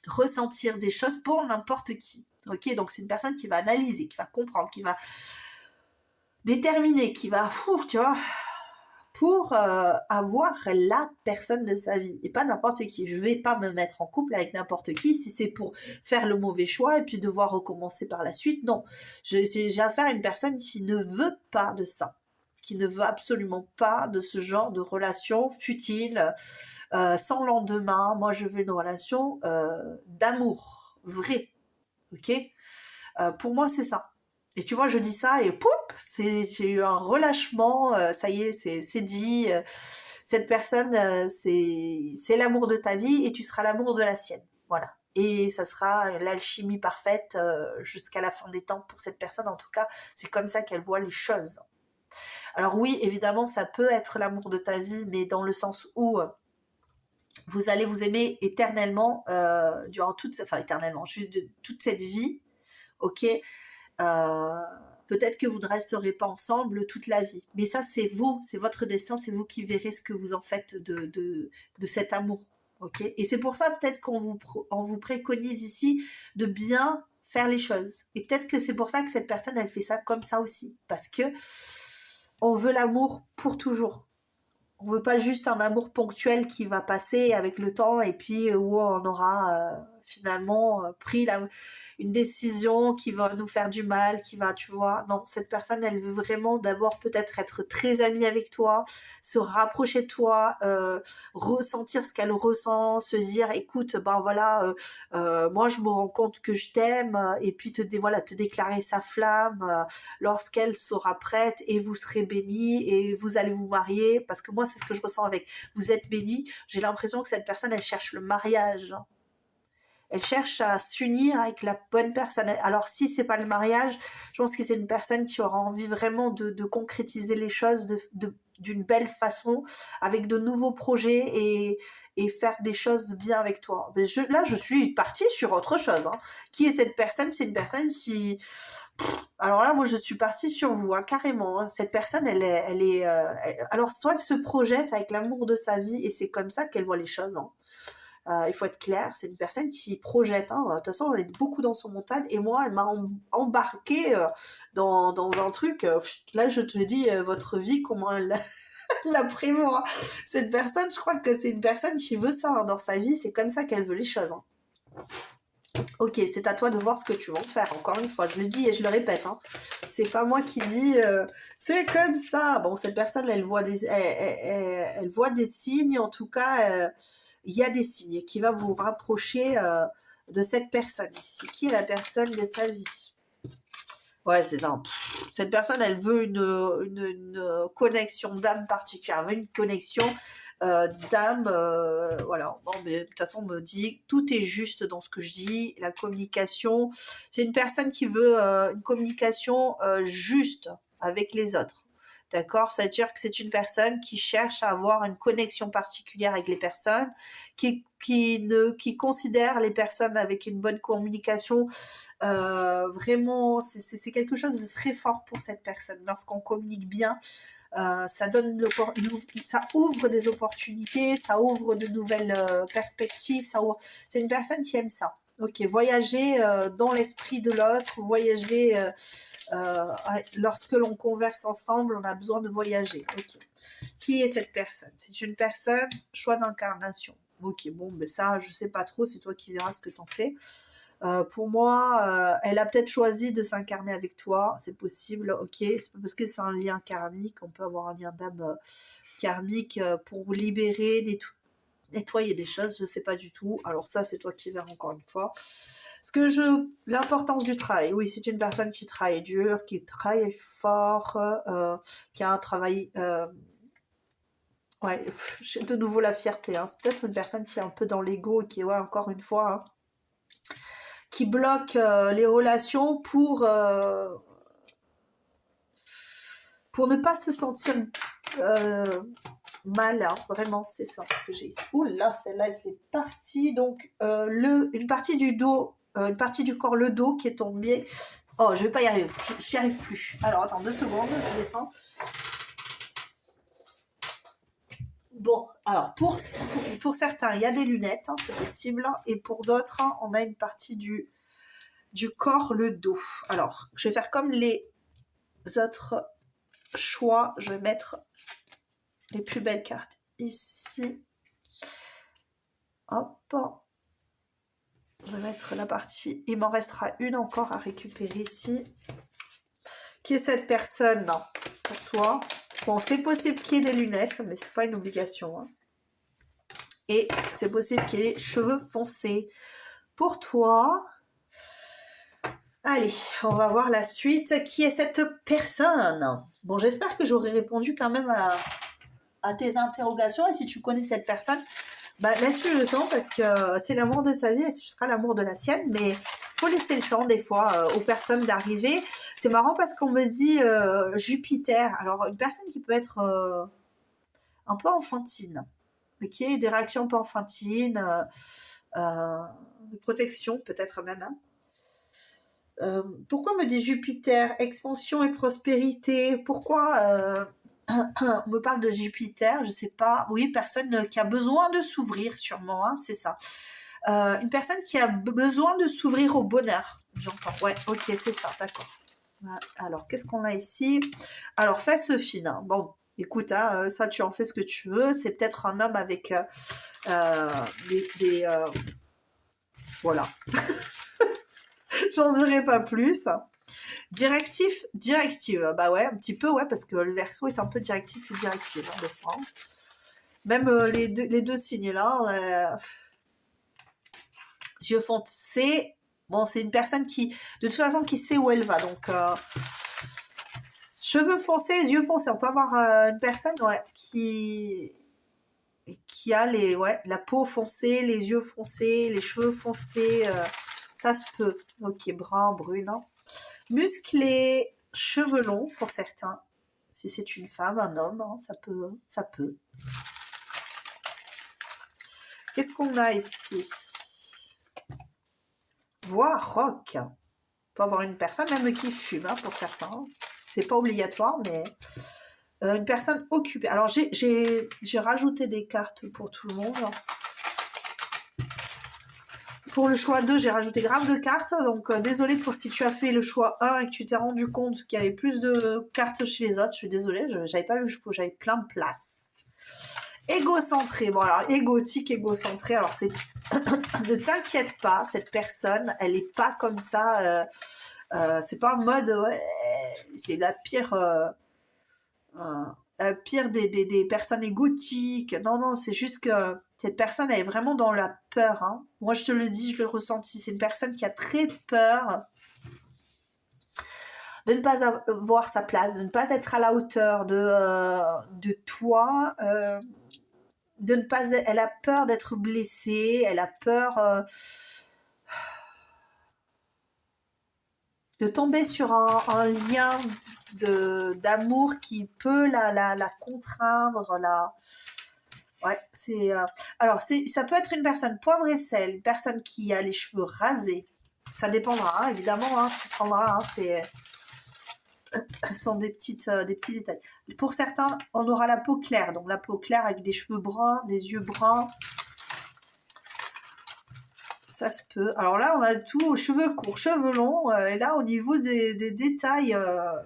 ressentir des choses pour n'importe qui. Ok, donc c'est une personne qui va analyser, qui va comprendre, qui va déterminer, qui va, tu vois, pour avoir la personne de sa vie et pas n'importe qui. Je vais pas me mettre en couple avec n'importe qui si c'est pour faire le mauvais choix et puis devoir recommencer par la suite. Non, j'ai affaire à une personne qui ne veut pas de ça, qui ne veut absolument pas de ce genre de relation futile, sans lendemain. Moi, je veux une relation d'amour, vrai, ok. Pour moi, c'est ça. Et tu vois, je dis ça et poup, j'ai eu un relâchement, ça y est, c'est dit, cette personne, c'est l'amour de ta vie et tu seras l'amour de la sienne. Voilà. Et ça sera l'alchimie parfaite jusqu'à la fin des temps pour cette personne. En tout cas, c'est comme ça qu'elle voit les choses. Alors oui, évidemment, ça peut être l'amour de ta vie, mais dans le sens où vous allez vous aimer éternellement, durant toute cette vie, ok, peut-être que vous ne resterez pas ensemble toute la vie. Mais ça, c'est vous, c'est votre destin, c'est vous qui verrez ce que vous en faites de cet amour. Ok. Et c'est pour ça peut-être on vous préconise ici de bien faire les choses. Et peut-être que c'est pour ça que cette personne, elle fait ça comme ça aussi. Parce que on veut l'amour pour toujours. On veut pas juste un amour ponctuel qui va passer avec le temps et puis où on aura finalement pris une décision qui va nous faire du mal, qui va, tu vois. Non, cette personne, elle veut vraiment d'abord peut-être être très amie avec toi, se rapprocher de toi, ressentir ce qu'elle ressent, se dire, écoute, ben voilà, moi je me rends compte que je t'aime, et puis te déclarer sa flamme lorsqu'elle sera prête et vous serez bénis et vous allez vous marier, parce que moi c'est ce que je ressens avec vous êtes bénis. J'ai l'impression que cette personne, elle cherche le mariage. Elle cherche à s'unir avec la bonne personne. Alors si c'est pas le mariage, je pense que c'est une personne qui aura envie vraiment de concrétiser les choses d'une belle façon, avec de nouveaux projets et faire des choses bien avec toi. Mais là, je suis partie sur autre chose. Hein. Qui est cette personne? C'est une personne qui... Alors là, moi, je suis partie sur vous, hein, carrément. Hein. Cette personne, alors, soit elle se projette avec l'amour de sa vie, et c'est comme ça qu'elle voit les choses. Hein. Il faut être clair, c'est une personne qui projette. Hein. De toute façon, elle est beaucoup dans son mental. Et moi, elle m'a embarqué dans un truc. Là, je te dis, votre vie, comment elle l'a prévoit. Hein. Cette personne, je crois que c'est une personne qui veut ça hein, dans sa vie. C'est comme ça qu'elle veut les choses. Hein. Ok, c'est à toi de voir ce que tu vas en faire. Encore une fois, je le dis et je le répète. Hein. C'est pas moi qui dis c'est comme ça. Bon, cette personne, elle voit elle voit des signes. En tout cas, il y a des signes qui va vous rapprocher de cette personne ici. Qui est la personne de ta vie? Ouais, c'est ça. Cette personne, elle veut une connexion d'âme particulière. Elle veut une connexion d'âme. Voilà. Bon, mais de toute façon, on me dit tout est juste dans ce que je dis. La communication, c'est une personne qui veut une communication juste avec les autres. D'accord? Ça veut dire que c'est une personne qui cherche à avoir une connexion particulière avec les personnes, qui considère les personnes avec une bonne communication. Vraiment, c'est quelque chose de très fort pour cette personne. Lorsqu'on communique bien, ça ouvre des opportunités, ça ouvre de nouvelles perspectives. C'est une personne qui aime ça. Ok, voyager dans l'esprit de l'autre, voyager lorsque l'on converse ensemble, on a besoin de voyager. Ok. Qui est cette personne? C'est une personne, choix d'incarnation. Ok, bon, mais ça, je sais pas trop, c'est toi qui verras ce que t'en fais. Pour moi, elle a peut-être choisi de s'incarner avec toi, c'est possible, ok. C'est pas parce que c'est un lien karmique, on peut avoir un lien d'âme karmique pour libérer, nettoyer des choses, je sais pas du tout. Alors ça, c'est toi qui verras encore une fois. L'importance du travail, oui, c'est une personne qui travaille dur, qui travaille fort, qui a un travail... ouais, j'ai de nouveau la fierté. Hein. C'est peut-être une personne qui est un peu dans l'ego, qui est, ouais, encore une fois... Hein, qui bloque les relations pour ne pas se sentir mal. Hein. Vraiment, c'est ça que j'ai ici. Ouh là, celle-là, elle fait partie. Donc, une partie du dos, une partie du corps, le dos qui est tombé. Oh, je vais pas y arriver. Je n'y arrive plus. Alors, attends 2 secondes, je descends. Bon, alors, pour certains, il y a des lunettes, hein, c'est possible. Et pour d'autres, hein, on a une partie du corps, le dos. Alors, je vais faire comme les autres choix. Je vais mettre les plus belles cartes ici. Hop. Je vais mettre la partie. Il m'en restera une encore à récupérer ici. Qui est cette personne pour toi? Bon, c'est possible qu'il y ait des lunettes, mais c'est pas une obligation. Hein. Et c'est possible qu'il y ait des cheveux foncés. Pour toi... Allez, on va voir la suite. Qui est cette personne? Bon, j'espère que j'aurai répondu quand même à tes interrogations. Et si tu connais cette personne, bah, laisse-lui le temps parce que c'est l'amour de ta vie et ce sera l'amour de la sienne. Mais il faut laisser le temps des fois aux personnes d'arriver. C'est marrant parce qu'on me dit Jupiter. Alors, une personne qui peut être un peu enfantine. Ok, des réactions un peu enfantines, de protection peut-être même. Hein. Pourquoi me dit Jupiter, expansion et prospérité? Pourquoi on me parle de Jupiter? Je sais pas. Oui, personne qui a besoin de s'ouvrir, sûrement, hein, c'est ça. Une personne qui a besoin de s'ouvrir au bonheur. J'entends. Ouais, ok, c'est ça, d'accord. Alors, qu'est-ce qu'on a ici? Alors, fesse fine. Hein. Bon, écoute, hein, ça, tu en fais ce que tu veux. C'est peut-être un homme avec des voilà. J'en dirai pas plus. Directive. Bah ouais, un petit peu, ouais, parce que le Verseau est un peu directif et directive, hein, des fois. Même les deux signes là, yeux foncés. Bon, c'est une personne qui, de toute façon, qui sait où elle va. Donc, cheveux foncés, yeux foncés. On peut avoir une personne, ouais, qui a la peau foncée, les yeux foncés, les cheveux foncés. Ça se peut. Ok, brun, brune. Hein. Musclé, cheveux longs pour certains. Si c'est une femme, un homme, hein, ça peut. Qu'est-ce qu'on a ici? Voix rock. On peut avoir une personne même qui fume, hein, pour certains. C'est pas obligatoire, mais une personne occupée. Alors j'ai rajouté des cartes pour tout le monde. Pour le choix 2, j'ai rajouté grave de cartes. Donc désolée pour si tu as fait le choix 1 et que tu t'es rendu compte qu'il y avait plus de cartes chez les autres. Je suis désolée, j'avais pas vu, j'avais plein de place. Égocentré. Bon alors égotique, égocentré. Alors c'est ne t'inquiète pas, cette personne, elle est pas comme ça. C'est pas en mode ouais, c'est la pire des personnes égotiques. Non, c'est juste que cette personne, elle est vraiment dans la peur. Hein. Moi, je te le dis, je le ressenti. C'est une personne qui a très peur de ne pas avoir sa place, de ne pas être à la hauteur de toi. De ne pas, elle a peur d'être blessée. Elle a peur de tomber sur un lien d'amour qui peut la contraindre. Ouais, c'est. Alors, ça peut être une personne poivre et sel, une personne qui a les cheveux rasés. Ça dépendra, hein, évidemment. Hein, tu prendras. Hein, ce sont des petits détails. Pour certains, on aura la peau claire. Donc, la peau claire avec des cheveux bruns, des yeux bruns. Ça se peut. Alors là, on a tout, cheveux courts, cheveux longs. Et là, au niveau des détails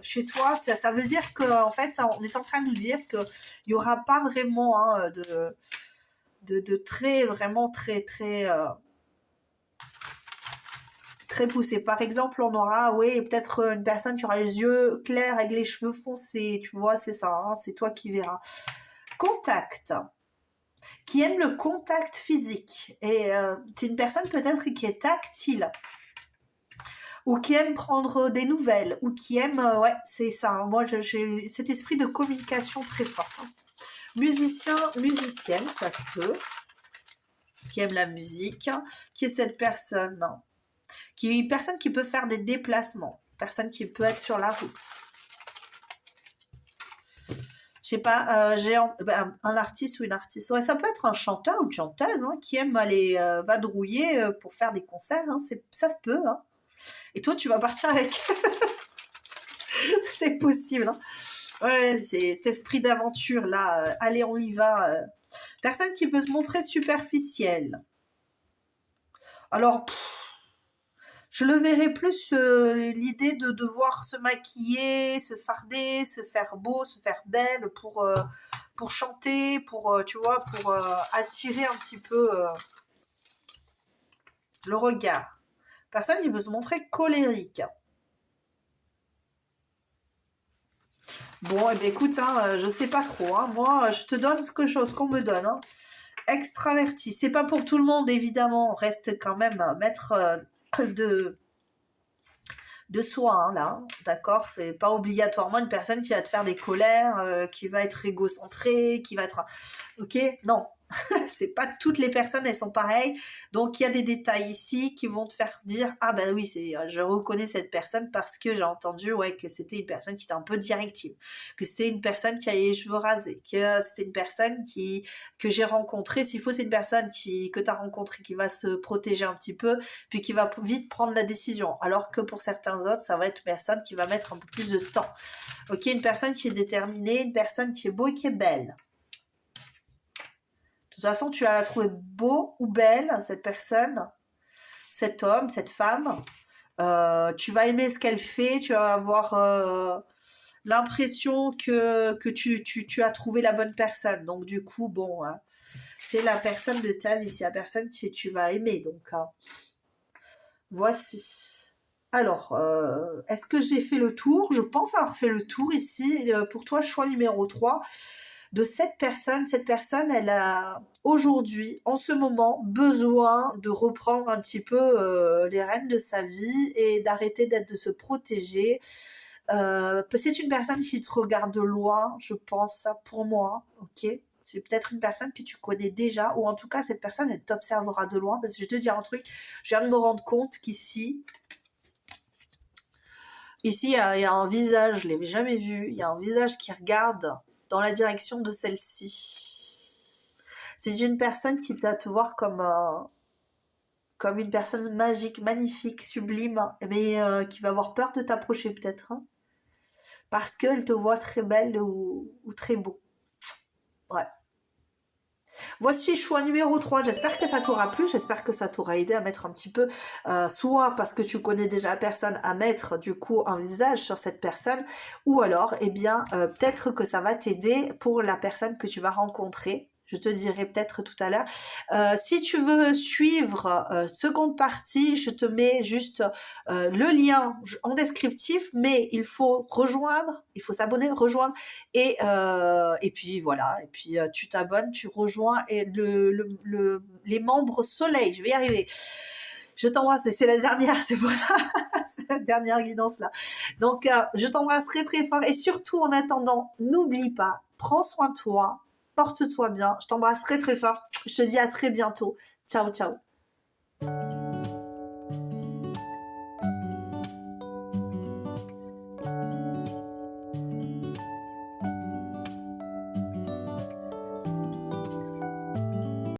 chez toi, ça veut dire qu'en fait, on est en train de nous dire qu'il n'y aura pas vraiment hein, de traits vraiment très poussés. Par exemple, on aura, oui, peut-être une personne qui aura les yeux clairs avec les cheveux foncés. Tu vois, c'est ça. Hein, c'est toi qui verras. Contact. Qui aime le contact physique. Et c'est une personne peut-être qui est tactile. Ou qui aime prendre des nouvelles. Ou qui aime... ouais, c'est ça. Moi, j'ai cet esprit de communication très fort. Hein. Musicien, musicienne, ça se peut. Qui aime la musique. Qui est cette personne? Non. Qui est une personne qui peut faire des déplacements. Personne qui peut être sur la route. Je sais pas, j'ai un artiste ou une artiste. Ouais, ça peut être un chanteur ou une chanteuse hein, qui aime aller vadrouiller pour faire des concerts. Hein, ça se peut. Hein. Et toi, tu vas partir avec. C'est possible. Hein. Ouais, c'est cet esprit d'aventure là. Allez, on y va. Personne qui peut se montrer superficielle. Alors, je le verrais plus l'idée de devoir se maquiller, se farder, se faire beau, se faire belle pour chanter, tu vois, pour attirer un petit peu le regard. Personne qui veut se montrer colérique. Bon, eh bien, écoute, hein, je sais pas trop. Hein, moi, je te donne ce qu'on me donne. Hein. Extraverti, c'est pas pour tout le monde, évidemment. On reste quand même maître de soi, hein, là, d'accord? C'est pas obligatoirement une personne qui va te faire des colères, qui va être égocentrée, qui va être... Ok? Non, C'est pas toutes les personnes, elles sont pareilles. Donc, il y a des détails ici qui vont te faire dire, ah ben oui, je reconnais cette personne parce que j'ai entendu, ouais, que c'était une personne qui était un peu directive, que c'était une personne qui a les cheveux rasés, que c'était une personne que j'ai rencontrée. S'il faut, c'est une personne que tu as rencontrée qui va se protéger un petit peu, puis qui va vite prendre la décision. Alors que pour certains autres, ça va être une personne qui va mettre un peu plus de temps. Ok, une personne qui est déterminée, une personne qui est beau et qui est belle. De toute façon, tu vas la trouver beau ou belle, cette personne, cet homme, cette femme. Tu vas aimer ce qu'elle fait, tu vas avoir l'impression que tu as trouvé la bonne personne. Donc, du coup, bon, hein, c'est la personne de ta vie, c'est la personne que tu vas aimer. Donc, voici. Alors, est-ce que j'ai fait le tour? Je pense avoir fait le tour ici. Pour toi, choix numéro 3 de cette personne. Cette personne, elle a aujourd'hui, en ce moment, besoin de reprendre un petit peu les rênes de sa vie et d'arrêter de se protéger. C'est une personne qui te regarde de loin, je pense, ça pour moi, ok? C'est peut-être une personne que tu connais déjà, ou en tout cas, cette personne, elle t'observera de loin, parce que je vais te dire un truc, je viens de me rendre compte qu'ici, il y a un visage, je ne l'avais jamais vu, il y a un visage qui regarde dans la direction de celle-ci. C'est une personne qui va te voir comme une personne magique, magnifique, sublime, mais qui va avoir peur de t'approcher peut-être, hein, parce qu'elle te voit très belle ou très beau. Ouais. Voici choix numéro 3. J'espère que ça t'aura plu, j'espère que ça t'aura aidé à mettre un petit peu, soit parce que tu connais déjà la personne, à mettre du coup un visage sur cette personne, ou alors, eh bien, peut-être que ça va t'aider pour la personne que tu vas rencontrer. Je te dirai peut-être tout à l'heure. Si tu veux suivre seconde partie, je te mets juste le lien en descriptif, mais il faut rejoindre, il faut s'abonner, rejoindre, et puis voilà, et puis tu t'abonnes, tu rejoins et les membres soleil, je vais y arriver. Je t'embrasse, c'est la dernière, c'est pour ça, c'est la dernière guidance là. Donc je t'embrasse très très fort et surtout en attendant, n'oublie pas, prends soin de toi, porte-toi bien, je t'embrasse très très fort, je te dis à très bientôt, ciao ciao.